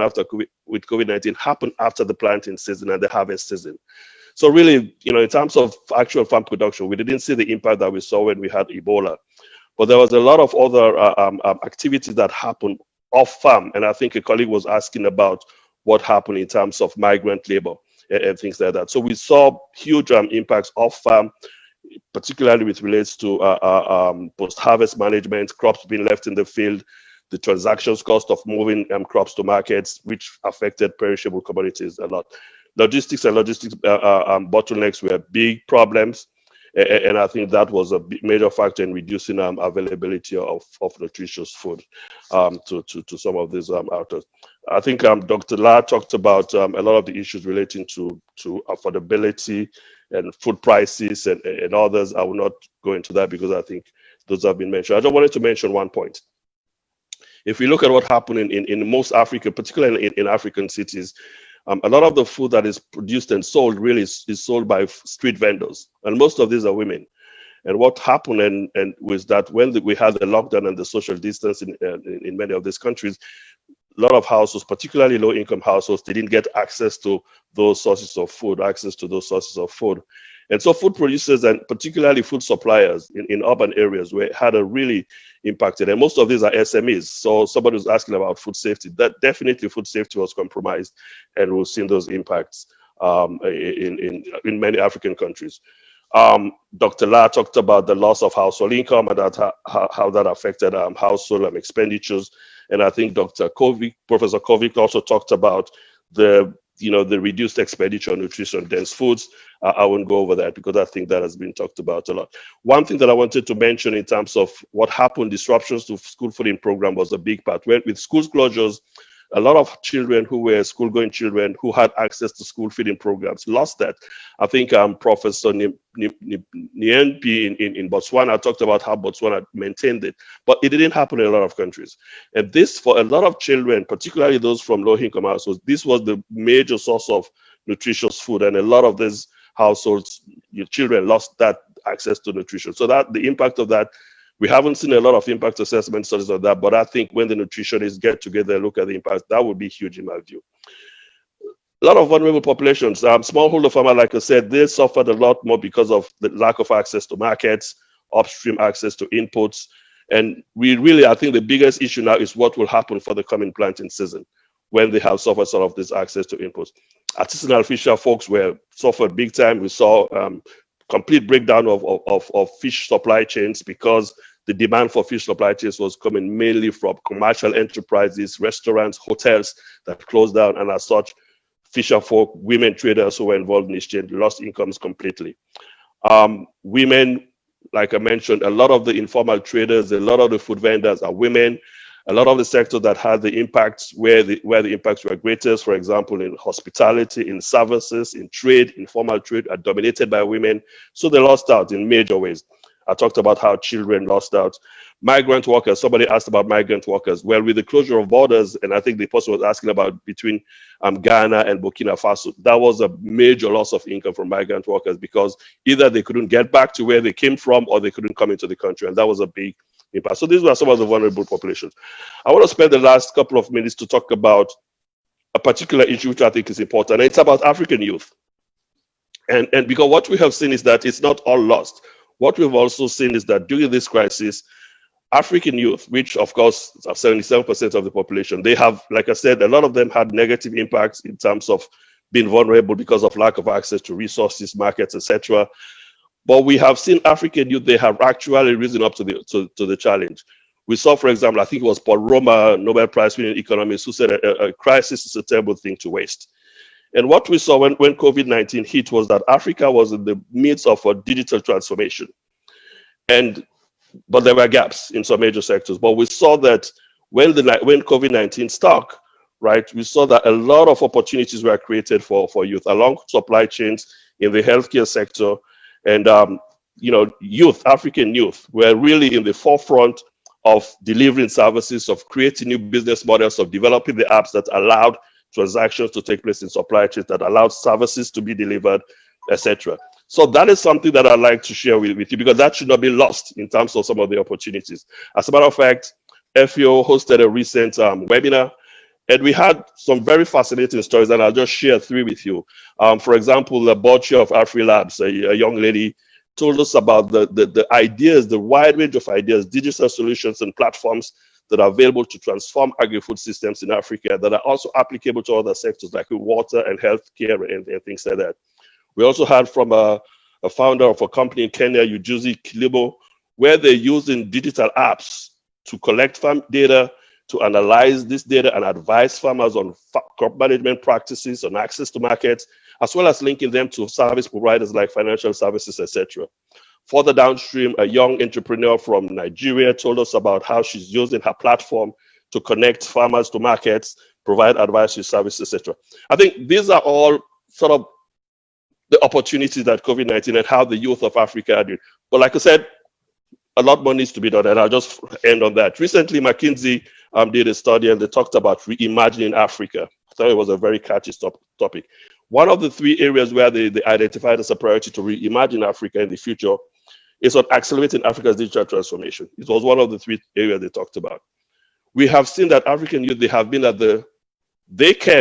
with COVID-19 happened after the planting season and the harvest season. So really, in terms of actual farm production, we didn't see the impact that we saw when we had Ebola. But there was a lot of other activities that happened off farm. And I think a colleague was asking about what happened in terms of migrant labor and things like that. So we saw huge impacts off farm, particularly with relates to post-harvest management, crops being left in the field, the transactions cost of moving crops to markets, which affected perishable commodities a lot. Logistics bottlenecks were big problems, and I think that was a major factor in reducing availability of nutritious food to some of these outlets. I think Dr. La talked about a lot of the issues relating to affordability and food prices and others. I will not go into that because I think those have been mentioned. I just wanted to mention one point. If we look at what happened in most Africa, particularly in African cities, a lot of the food that is produced and sold really is sold by street vendors, and most of these are women. And what happened was that when we had the lockdown and the social distance in many of these countries, a lot of households, particularly low-income households, they didn't get access to those sources of food. And so food producers and particularly food suppliers in urban areas had a really impacted. And most of these are SMEs. So somebody was asking about food safety. That definitely food safety was compromised, and we've seen those impacts in many African countries. Dr. La talked about the loss of household income and how that affected household expenditures. And I think Professor Kovic also talked about the reduced expenditure on nutrition-dense foods. I won't go over that because I think that has been talked about a lot. One thing that I wanted to mention in terms of what happened, disruptions to school feeding program was a big part. With schools closures, a lot of children who were school-going children who had access to school feeding programs lost that. I think Professor Niempi in Botswana talked about how Botswana maintained it, but it didn't happen in a lot of countries. And this, for a lot of children, particularly those from low-income households, this was the major source of nutritious food, and a lot of these households, children lost that access to nutrition. So that the impact of that, we haven't seen a lot of impact assessment studies on that, but I think when the nutritionists get together and look at the impact, that would be huge in my view. A lot of vulnerable populations, smallholder farmers, like I said, they suffered a lot more because of the lack of access to markets, upstream access to inputs. And I think the biggest issue now is what will happen for the coming planting season. when they have suffered sort of this access to inputs. Artisanal fisher folks suffered big time. We saw complete breakdown of fish supply chains because the demand for fish supply chains was coming mainly from commercial enterprises, restaurants, hotels that closed down, and as such, fisher folk, women traders who were involved in exchange lost incomes completely. Women, like I mentioned, a lot of the informal traders, a lot of the food vendors are women. A lot of the sectors that had the impacts where the impacts were greatest, for example, in hospitality, in services, in trade, informal trade, are dominated by women. So they lost out in major ways. I talked about how children lost out. Migrant workers, somebody asked about migrant workers. Well, with the closure of borders, and I think the person was asking about between Ghana and Burkina Faso, that was a major loss of income for migrant workers because either they couldn't get back to where they came from or they couldn't come into the country, and that was a big impact. So these were some of the vulnerable populations. I want to spend the last couple of minutes to talk about a particular issue which I think is important. It's about African youth. And because what we have seen is that it's not all lost. What we've also seen is that during this crisis, African youth, which of course are 77% of the population, they have, like I said, a lot of them had negative impacts in terms of being vulnerable because of lack of access to resources, markets, etc. But we have seen African youth, they have actually risen up to the challenge. We saw, for example, I think it was Paul Roma, Nobel Prize winning economist, who said a crisis is a terrible thing to waste. And what we saw when COVID-19 hit was that Africa was in the midst of a digital transformation. But there were gaps in some major sectors. But we saw that when COVID-19 struck, right, we saw that a lot of opportunities were created for youth along supply chains in the healthcare sector. And youth, African youth, were really in the forefront of delivering services, of creating new business models, of developing the apps that allowed transactions to take place in supply chains, that allowed services to be delivered, etc. So that is something that I'd like to share with you because that should not be lost in terms of some of the opportunities. As a matter of fact, FAO hosted a recent webinar, and we had some very fascinating stories, and I'll just share three with you. For example, the board chair of AfriLabs, a young lady, told us about the ideas, the wide range of ideas, digital solutions and platforms that are available to transform agri-food systems in Africa that are also applicable to other sectors like water and healthcare and things like that. We also heard from a founder of a company in Kenya, Ujuzi Kilimo, where they're using digital apps to collect farm data, to analyze this data and advise farmers on crop management practices, on access to markets, as well as linking them to service providers like financial services, etc. Further downstream, a young entrepreneur from Nigeria told us about how she's using her platform to connect farmers to markets, provide advisory services, etc. I think these are all sort of the opportunities that COVID-19 and how the youth of Africa are doing. But like I said, a lot more needs to be done, and I'll just end on that. Recently, McKinsey did a study, and they talked about reimagining Africa. I thought it was a very catchy topic. One of the three areas where they identified as a priority to reimagine Africa in the future is on accelerating Africa's digital transformation. It was one of the three areas they talked about. We have seen that African youth, they can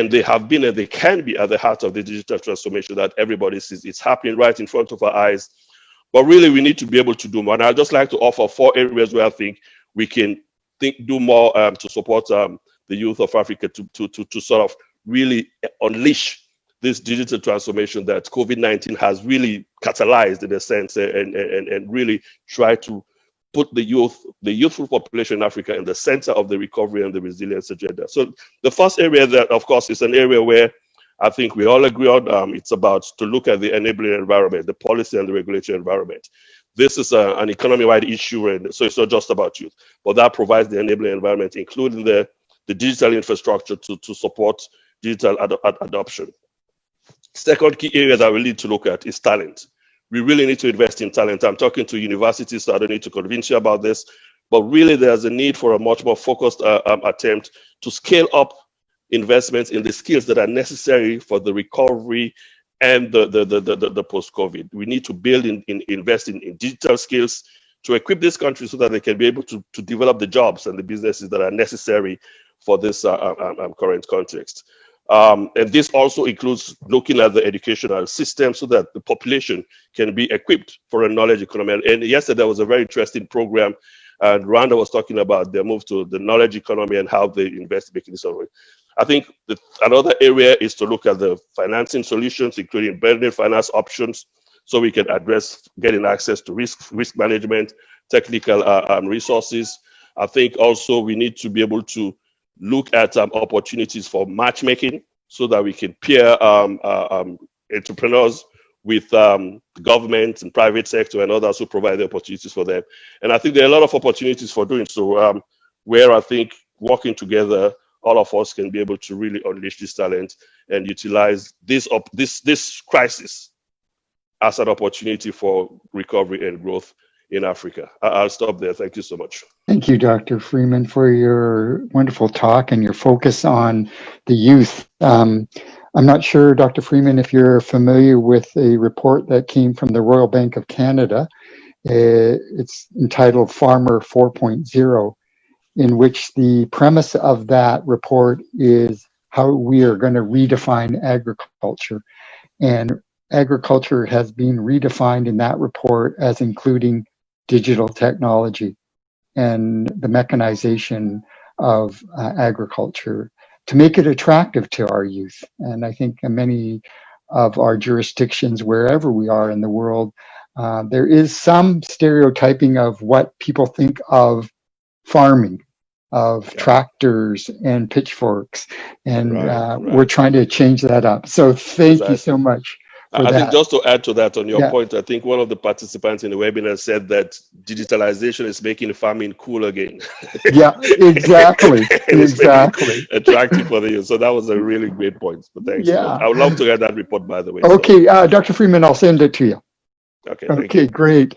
be and they can be at the heart of the digital transformation that everybody sees. It's happening right in front of our eyes. But really, we need to be able to do more. And I'd just like to offer 4 areas where I think we can do more to support the youth of Africa to sort of really unleash this digital transformation that COVID-19 has really catalyzed in a sense, and really try to put the youthful population in Africa in the center of the recovery and the resilience agenda. So the first area that, of course, is an area where I think we all agree on, it's about to look at the enabling environment, the policy and the regulatory environment. This is an economy-wide issue, and so it's not just about youth, but that provides the enabling environment, including the digital infrastructure to support digital adoption. Second key area that we need to look at is talent. We really need to invest in talent. I'm talking to universities, so I don't need to convince you about this, but really there's a need for a much more focused attempt to scale up investments in the skills that are necessary for the recovery and the post-COVID. We need to build invest in digital skills to equip this country so that they can be able to develop the jobs and the businesses that are necessary for this current context. And this also includes looking at the educational system so that the population can be equipped for a knowledge economy. And yesterday there was a very interesting program, and Rwanda was talking about their move to the knowledge economy and how they invest making this. I think another area is to look at the financing solutions, including blended finance options, so we can address getting access to risk management, technical resources. I think also we need to be able to look at opportunities for matchmaking so that we can pair entrepreneurs with government and private sector and others who provide the opportunities for them. And I think there are a lot of opportunities for doing so, where I think working together, all of us can be able to really unleash this talent and utilize this crisis as an opportunity for recovery and growth in Africa. I'll stop there. Thank you so much. Thank you, Dr. Freeman, for your wonderful talk and your focus on the youth. I'm not sure, Dr. Freeman, if you're familiar with a report that came from the Royal Bank of Canada. It's entitled Farmer 4.0, in which the premise of that report is how we are going to redefine agriculture. And agriculture has been redefined in that report as including digital technology and the mechanization of agriculture to make it attractive to our youth. And I think in many of our jurisdictions, wherever we are in the world, there is some stereotyping of what people think of farming, of tractors and pitchforks. And we're trying to change that up. So thank you so much. I think just to add to that, on your point, I think one of the participants in the webinar said that digitalization is making farming cool again. Yeah, exactly. Exactly. Attractive for the youth. So that was a really great point. But thanks. Yeah. I would love to get that report, by the way. Okay, Dr. Freeman, I'll send it to you. Okay, great.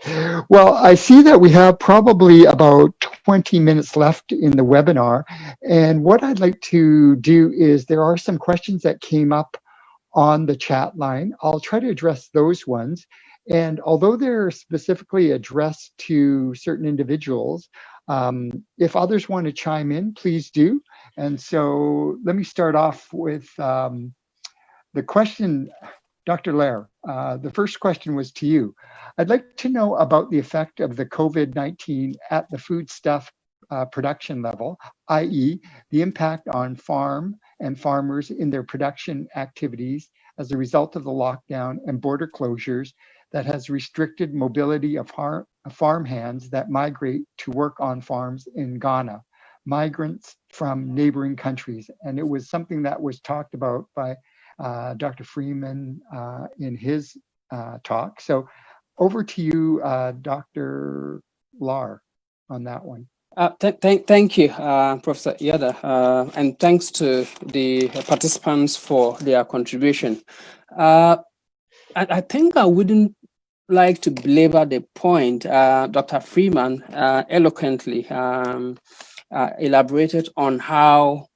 Well, I see that we have probably about 20 minutes left in the webinar. And what I'd like to do is there are some questions that came up on the chat line. I'll try to address those ones. And although they're specifically addressed to certain individuals, if others want to chime in, please do. And so let me start off with the question, Dr. Lair, the first question was to you. I'd like to know about the effect of the COVID-19 at the foodstuff production level, i.e. the impact on farm and farmers in their production activities as a result of the lockdown and border closures that has restricted mobility of farm hands that migrate to work on farms in Ghana, migrants from neighboring countries. And it was something that was talked about by Dr. Freeman in his talk. So over to you, Dr. Lair, on that one. Thank you, Professor Yada, and thanks to the participants for their contribution. I think I wouldn't like to belabor the point. Dr. Freeman eloquently elaborated on how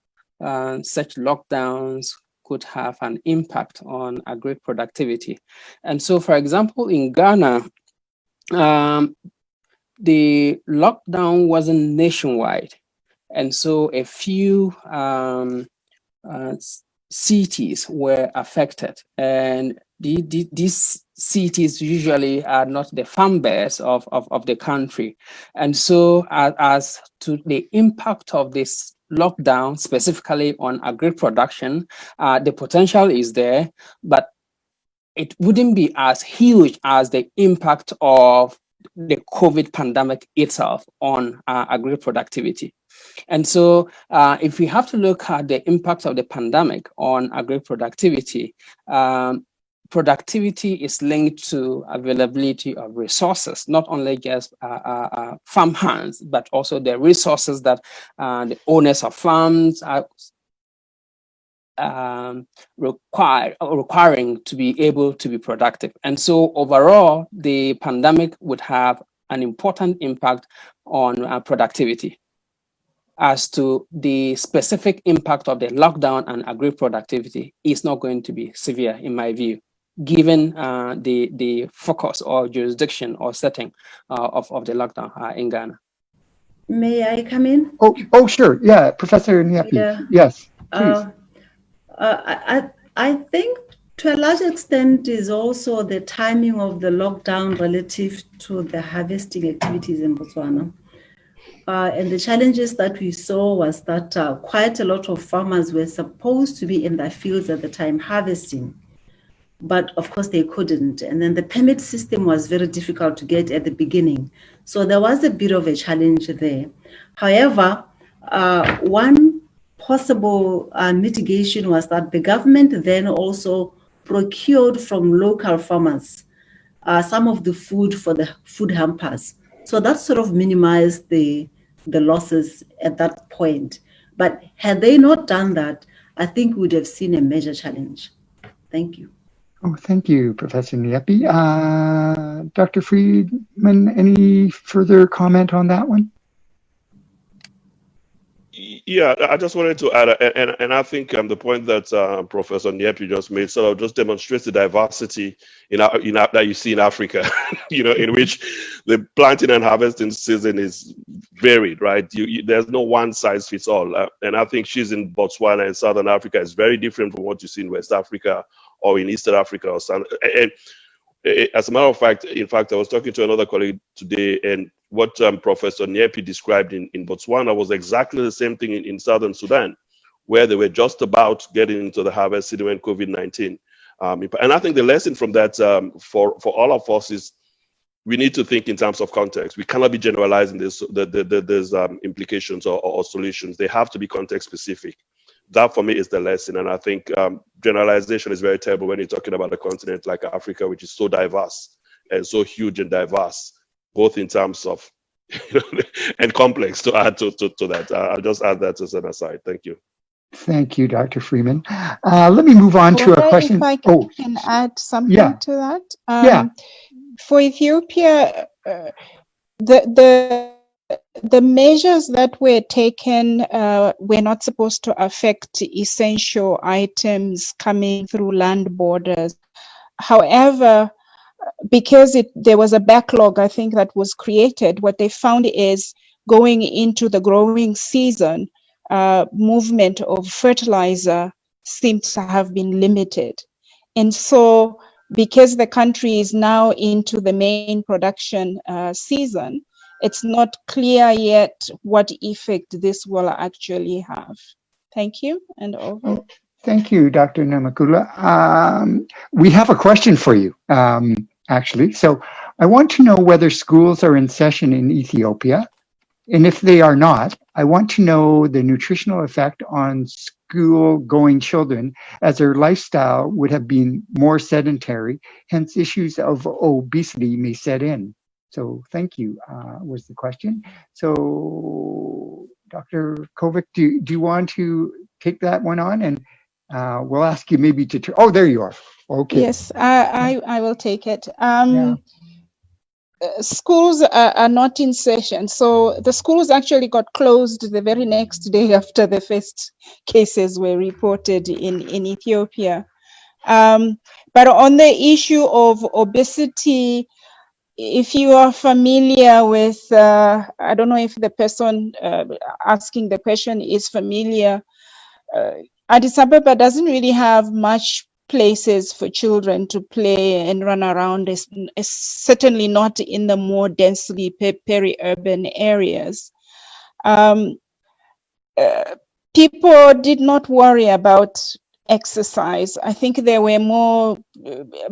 such lockdowns could have an impact on agri productivity. And so, for example, in Ghana, the lockdown wasn't nationwide. And so a few cities were affected. And these cities usually are not the farm base of the country. And so as to the impact of this lockdown, specifically on agri production, the potential is there, but it wouldn't be as huge as the impact of the COVID pandemic itself on agri productivity. And so if we have to look at the impact of the pandemic on agri productivity, productivity is linked to availability of resources, not only just farm hands, but also the resources that the owners of farms are requiring to be able to be productive. And so overall, the pandemic would have an important impact on productivity. As to the specific impact of the lockdown and agri productivity is not going to be severe, in my view, given the focus or jurisdiction or setting of the lockdown in Ghana. May I come in? Oh, sure. Yeah, Professor Nyapi. Yeah. Yes, please. I think to a large extent is also the timing of the lockdown relative to the harvesting activities in Botswana. And the challenges that we saw was that quite a lot of farmers were supposed to be in their fields at the time harvesting, but of course they couldn't. And then the permit system was very difficult to get at the beginning. So there was a bit of a challenge there. However, one possible mitigation was that the government then also procured from local farmers some of the food for the food hampers. So that sort of minimized the losses at that point. But had they not done that, I think we would have seen a major challenge. Thank you. Oh, thank you, Professor Niepi. Dr. Friedman, any further comment on that one? Yeah, I just wanted to add, and I think the point that Professor Niepi just made sort of just demonstrates the diversity that you see in Africa, in which the planting and harvesting season is varied, right? There's no one size fits all. And I think she's in Botswana in Southern Africa is very different from what you see in West Africa or in Eastern Africa or South. And as a matter of fact, I was talking to another colleague today, and what Professor Niepi described in Botswana was exactly the same thing in Southern Sudan, where they were just about getting into the harvest season when COVID-19. And I think the lesson from that for all of us is we need to think in terms of context. We cannot be generalizing this, there's implications or solutions. They have to be context specific. That for me is the lesson. And I think generalization is very terrible when you're talking about a continent like Africa, which is so diverse and so huge and diverse, both in terms of and complex to add to that. I'll just add that as an aside. Thank you. Thank you, Dr. Freeman. Let me move on to a question. If I can add something to that. For Ethiopia, the measures that were taken were not supposed to affect essential items coming through land borders. However, because there was a backlog, I think, that was created, what they found is going into the growing season, movement of fertilizer seems to have been limited. And so because the country is now into the main production season, it's not clear yet what effect this will actually have. Thank you, and over. Thank you, Dr. Namakula. We have a question for you, actually. So I want to know whether schools are in session in Ethiopia. And if they are not, I want to know the nutritional effect on school-going children, as their lifestyle would have been more sedentary, hence issues of obesity may set in. So thank you, was the question. So Dr. Kovic, do you want to take that one on? And we'll ask you maybe to, oh, there you are. Okay. Yes, I will take it. Schools are not in session. So the schools actually got closed the very next day after the first cases were reported in Ethiopia. But on the issue of obesity, if you are familiar with, I don't know if the person asking the question is familiar, Addis Ababa doesn't really have much places for children to play and run around, is certainly not in the more densely peri-urban areas. People did not worry about exercise. I think there were more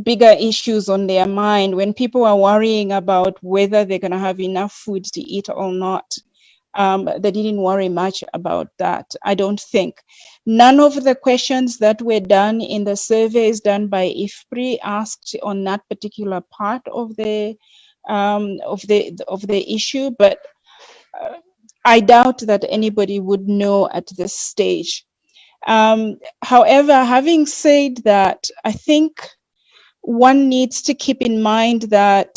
bigger issues on their mind when people are worrying about whether they're going to have enough food to eat or not. They didn't worry much about that, I don't think. None of the questions that were done in the surveys done by IFPRI asked on that particular part of the issue, but I doubt that anybody would know at this stage. However, having said that, I think one needs to keep in mind that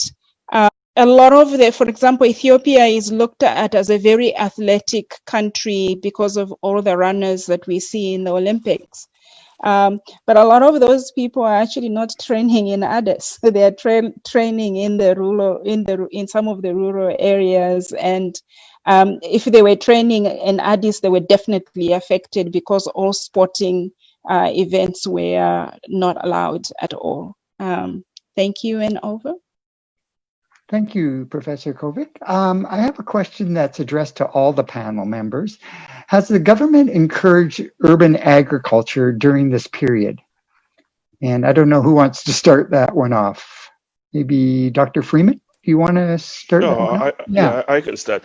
a lot of for example, Ethiopia is looked at as a very athletic country because of all the runners that we see in the Olympics. But a lot of those people are actually not training in Addis. They are training in the rural, in some of the rural areas. And if they were training in Addis, they were definitely affected because all sporting events were not allowed at all. Thank you, and over. Thank you, Professor Kovic. I have a question that's addressed to all the panel members. Has the government encouraged urban agriculture during this period? And I don't know who wants to start that one off. Maybe Dr. Freeman, do you want to start? No, I can start.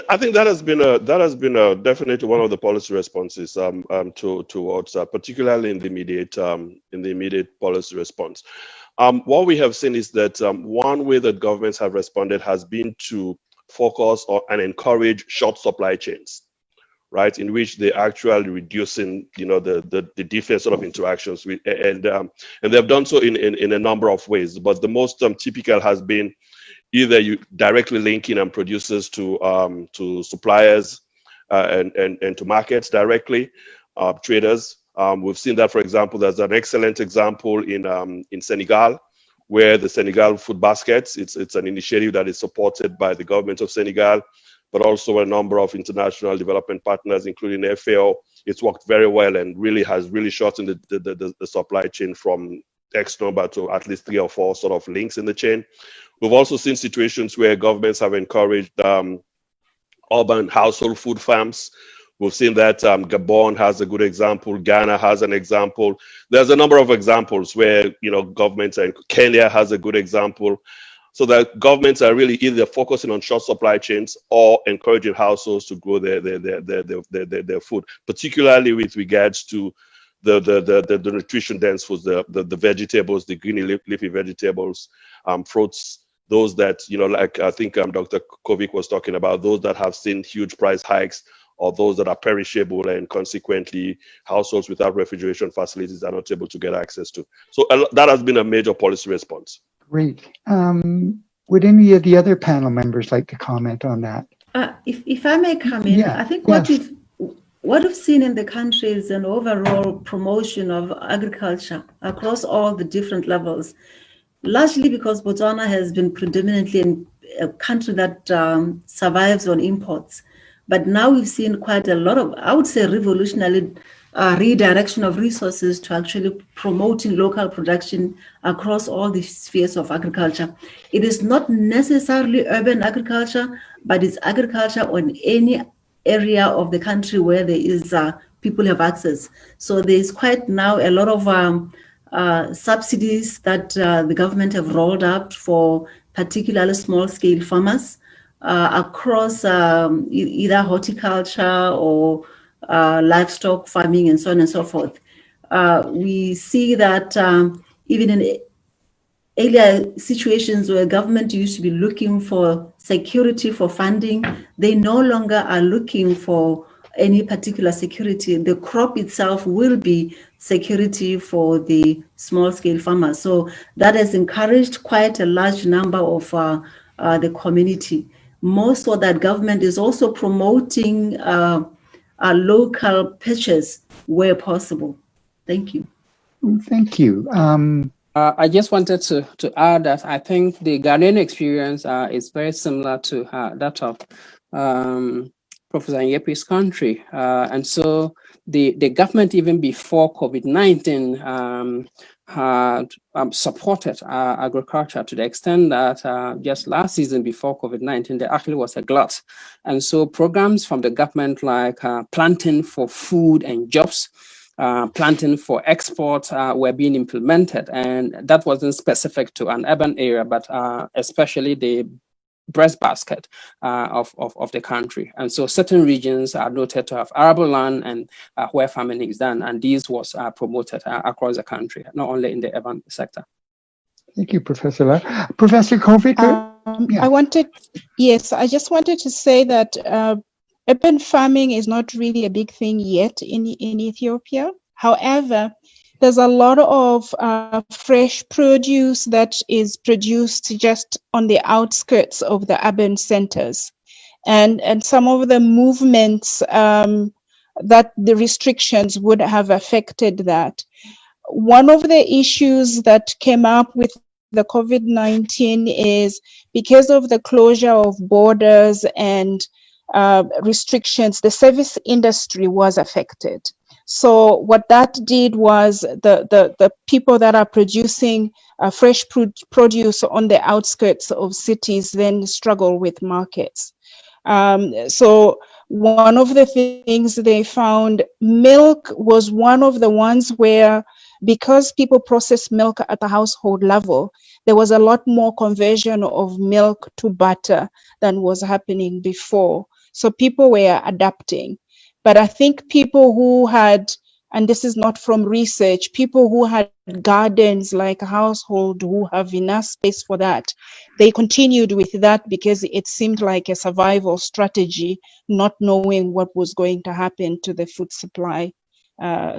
I think that has been definitely one of the policy responses towards particularly in the immediate policy response. What we have seen is that one way that governments have responded has been to focus on and encourage short supply chains, right, in which they actually reducing, the different sort of interactions with, and they've done so in a number of ways. But the most typical has been either you directly linking and producers to suppliers and to markets directly, traders. We've seen that, for example, there's an excellent example in Senegal, where the Senegal Food Baskets, it's an initiative that is supported by the government of Senegal, but also a number of international development partners, including FAO. It's worked very well and has shortened the supply chain from X number to at least 3 or 4 sort of links in the chain. We've also seen situations where governments have encouraged urban household food farms. We've seen that Gabon has a good example. Ghana has an example. There's a number of examples where, governments, and Kenya has a good example. So that governments are really either focusing on short supply chains or encouraging households to grow their food, particularly with regards to the nutrition dense foods, the vegetables, the green leafy vegetables, fruits, those that, like I think Dr. Kovic was talking about, those that have seen huge price hikes, or those that are perishable, and consequently households without refrigeration facilities are not able to get access to. So that has been a major policy response. Great. Would any of the other panel members like to comment on that? If I may come in, I think what we've seen in the country is an overall promotion of agriculture across all the different levels, largely because Botswana has been predominantly a country that survives on imports. But now we've seen quite a lot of, I would say, revolutionary redirection of resources to actually promoting local production across all the spheres of agriculture. It is not necessarily urban agriculture, but it's agriculture on any area of the country where there is people have access. So there's quite now a lot of subsidies that the government have rolled out for particularly small-scale farmers. Across either horticulture or livestock farming and so on and so forth. We see that even in earlier situations where government used to be looking for security for funding, they no longer are looking for any particular security. The crop itself will be security for the small-scale farmers. So that has encouraged quite a large number of the community. Most of that government is also promoting local purchase where possible. Thank you. Thank you. I just wanted to add that I think the Ghanaian experience is very similar to that of Professor Nyepi's country. And so the government, even before COVID-19, had supported agriculture to the extent that just last season before COVID-19, there actually was a glut. And so programs from the government like planting for food and jobs, planting for export were being implemented. And that wasn't specific to an urban area, but especially the breadbasket of the country. And so certain regions are noted to have arable land and where farming is done, and this was promoted across the country, not only in the urban sector. Thank you, Professor La. Professor Kovic? I just wanted to say that urban farming is not really a big thing yet in Ethiopia. However, there's a lot of fresh produce that is produced just on the outskirts of the urban centers. And some of the movements that the restrictions would have affected that. One of the issues that came up with the COVID-19 is because of the closure of borders and restrictions, the service industry was affected. So what that did was the people that are producing fresh produce on the outskirts of cities then struggle with markets. So one of the things they found, milk was one of the ones where, because people process milk at the household level, there was a lot more conversion of milk to butter than was happening before. So people were adapting. But I think people who had, and this is not from research, people who had gardens like a household who have enough space for that, they continued with that because it seemed like a survival strategy, not knowing what was going to happen to the food supply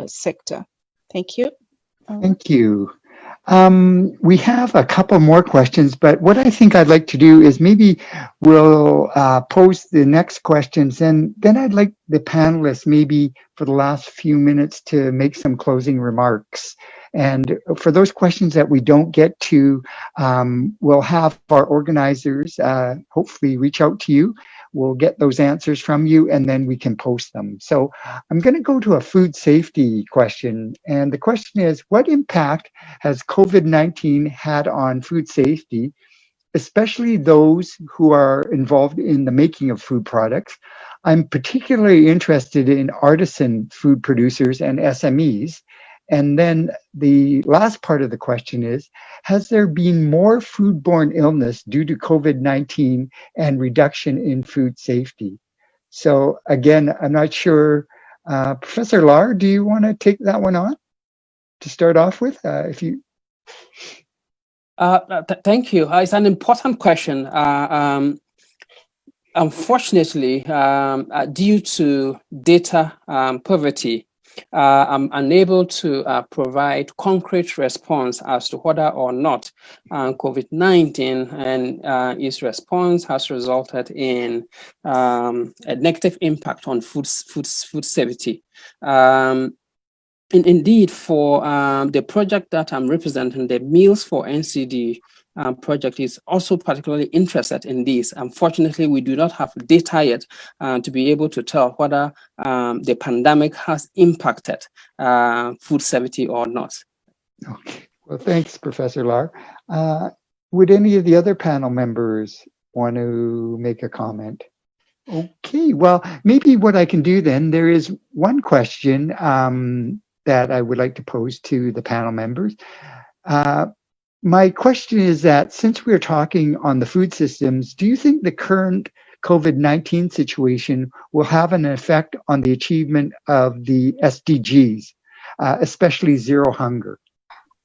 sector. Thank you. Thank you. We have a couple more questions, but what I think I'd like to do is maybe we'll pose the next questions, and then I'd like the panelists maybe for the last few minutes to make some closing remarks. And for those questions that we don't get to, we'll have our organizers hopefully reach out to you. We'll get those answers from you, and then we can post them. So I'm going to go to a food safety question. And the question is, what impact has COVID-19 had on food safety, especially those who are involved in the making of food products? I'm particularly interested in artisan food producers and SMEs. And then the last part of the question is, has there been more foodborne illness due to COVID-19 and reduction in food safety? So again, I'm not sure, Professor Lar, do you want to take that one on to start off with? If you. Thank you. It's an important question. Unfortunately, due to data poverty, I'm unable to provide concrete response as to whether or not COVID-19 and its response has resulted in a negative impact on food safety. Indeed, for the project that I'm representing, the Meals for NCD project is also particularly interested in this. Unfortunately, we do not have data yet to be able to tell whether the pandemic has impacted food safety or not. Okay, well, thanks, Professor Lar. Would any of the other panel members want to make a comment? Okay, well, maybe what I can do then, there is one question that I would like to pose to the panel members. My question is that since we're talking on the food systems, do you think the current COVID-19 situation will have an effect on the achievement of the SDGs, especially zero hunger?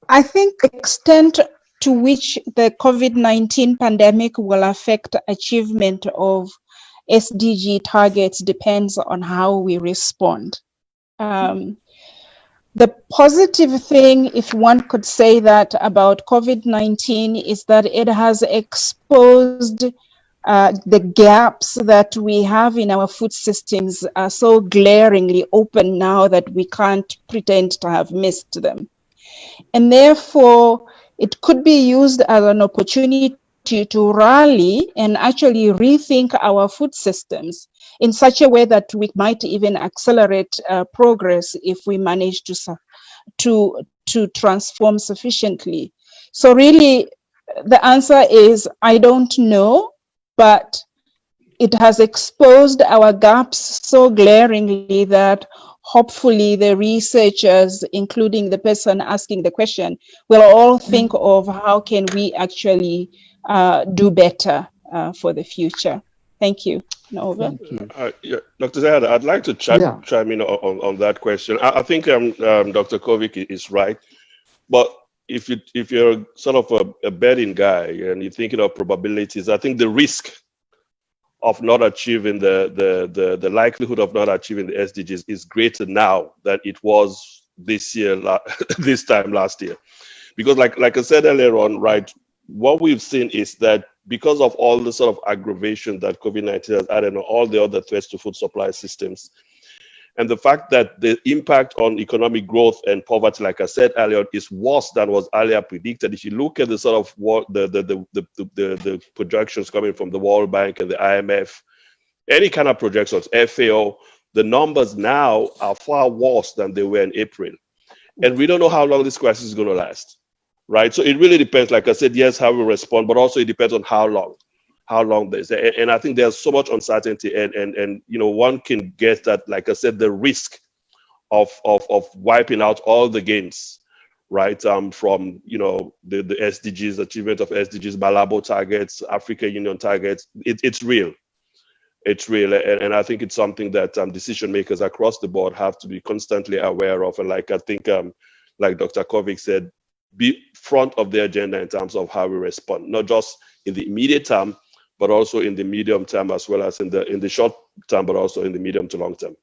I think the extent to which the COVID-19 pandemic will affect achievement of SDG targets depends on how we respond. The positive thing, if one could say that about COVID-19, is that it has exposed the gaps that we have in our food systems are so glaringly open now that we can't pretend to have missed them. And therefore, it could be used as an opportunity to rally and actually rethink our food systems in such a way that we might even accelerate progress if we manage to transform sufficiently. So really, the answer is I don't know, but it has exposed our gaps so glaringly that hopefully the researchers, including the person asking the question, will all think of how can we actually do better for the future. Thank you. Over. Yeah, Dr. Zayada, I'd like to chime in on that question. I think Dr. Kovic is right, but if you're sort of a betting guy and you're thinking of probabilities, I think the risk of not achieving the likelihood of not achieving the SDGs is greater now than it was this year, this time last year, because like I said earlier on, right, what we've seen is that because of all the sort of aggravation that COVID-19 has added on all the other threats to food supply systems, and the fact that the impact on economic growth and poverty, like I said earlier, is worse than was earlier predicted. If you look at the sort of the projections coming from the World Bank and the IMF, any kind of projections, FAO, the numbers now are far worse than they were in April. And we don't know how long this crisis is going to last, right? So it really depends, like I said, yes, how we respond, but also it depends on how long this. And I think there's so much uncertainty, and you know, one can guess that, like I said, the risk of wiping out all the gains, right, from, you know, the SDGs, achievement of SDGs, Malabo targets, African Union targets, it's real. It's real, and I think it's something that decision makers across the board have to be constantly aware of. And like I think, like Dr. Kovic said, be front of the agenda in terms of how we respond, not just in the immediate term, but also in the medium term, as well as in the short term, but also in the medium to long term.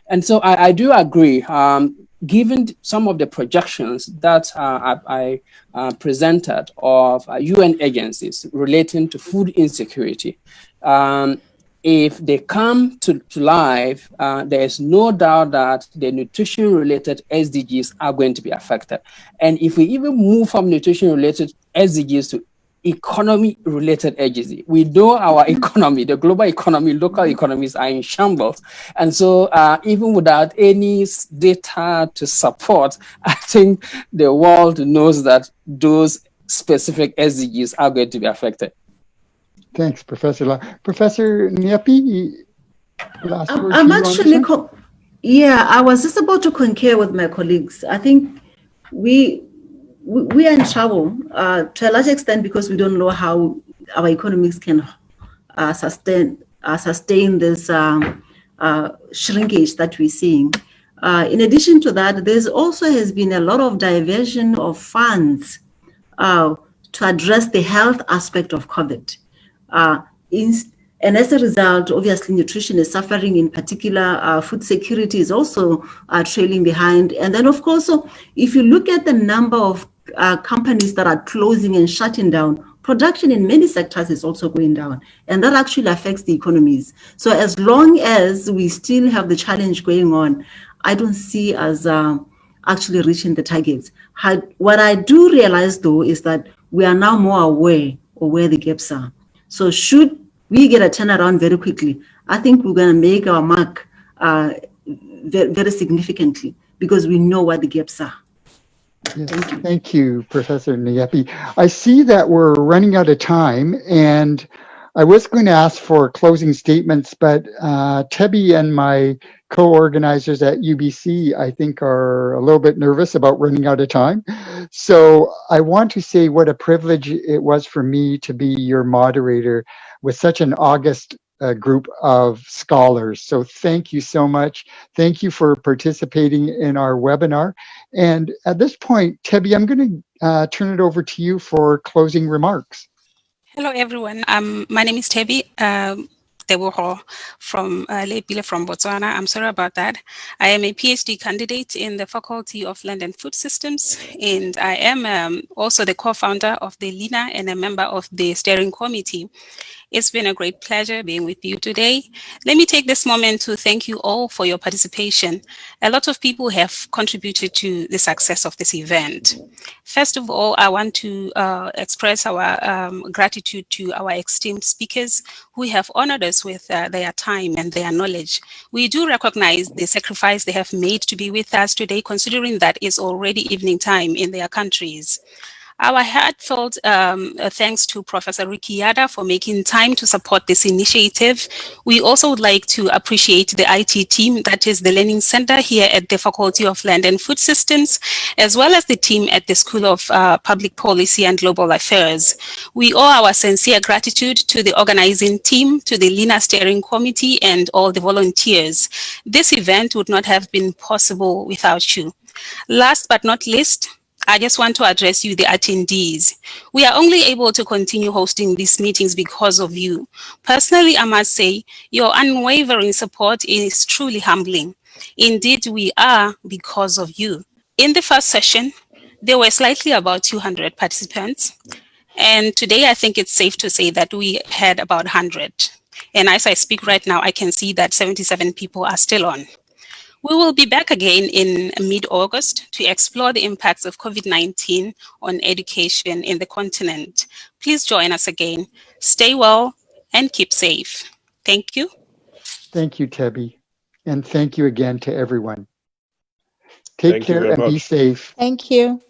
And so I do agree. Given some of the projections that I presented of UN agencies relating to food insecurity, if they come to life, there is no doubt that the nutrition-related SDGs are going to be affected. And if we even move from nutrition-related SDGs to economy-related SDGs, we know our economy, the global economy, local economies are in shambles. And so even without any data to support, I think the world knows that those specific SDGs are going to be affected. Thanks, Professor. Professor Nyapi, last word. I'm actually, I was just about to concur with my colleagues. I think we are in trouble to a large extent because we don't know how our economies can sustain this shrinkage that we're seeing. In addition to that, there's also has been a lot of diversion of funds to address the health aspect of COVID. And as a result, obviously, nutrition is suffering. In particular, food security is also trailing behind. And then, of course, if you look at the number of companies that are closing and shutting down, production in many sectors is also going down. And that actually affects the economies. So as long as we still have the challenge going on, I don't see us actually reaching the targets. What I do realize, though, is that we are now more aware of where the gaps are. So should we get a turnaround very quickly, I think we're going to make our mark very, very significantly because we know what the gaps are. Yes, thank you, Professor Nyepi. I see that we're running out of time, and I was going to ask for closing statements, but Tebi and my co-organizers at UBC, I think, are a little bit nervous about running out of time. So I want to say what a privilege it was for me to be your moderator with such an august group of scholars. So thank you so much. Thank you for participating in our webinar. And at this point, Tebi, I'm going to turn it over to you for closing remarks. Hello, everyone. My name is Tebi Teboho from Lepile from Botswana. I'm sorry about that. I am a PhD candidate in the Faculty of Land and Food Systems, and I am also the co-founder of the LINA and a member of the steering committee. It's been a great pleasure being with you today. Let me take this moment to thank you all for your participation. A lot of people have contributed to the success of this event. First of all, I want to express our gratitude to our esteemed speakers who have honored us with their time and their knowledge. We do recognize the sacrifice they have made to be with us today, considering that it's already evening time in their countries. Our heartfelt thanks to Professor Ricky Yada for making time to support this initiative. We also would like to appreciate the IT team, that is the Learning Center here at the Faculty of Land and Food Systems, as well as the team at the School of Public Policy and Global Affairs. We owe our sincere gratitude to the organizing team, to the LINA Steering Committee, and all the volunteers. This event would not have been possible without you. Last but not least, I just want to address you, the attendees. We are only able to continue hosting these meetings because of you. Personally, I must say, your unwavering support is truly humbling. Indeed, we are because of you. In the first session, there were slightly about 200 participants. And today, I think it's safe to say that we had about 100. And as I speak right now, I can see that 77 people are still on. We will be back again in mid-August to explore the impacts of COVID-19 on education in the continent. Please join us again. Stay well and keep safe. Thank you. Thank you, Tebi. And thank you again to everyone. Take Thank you care very and be much. safe. Thank you.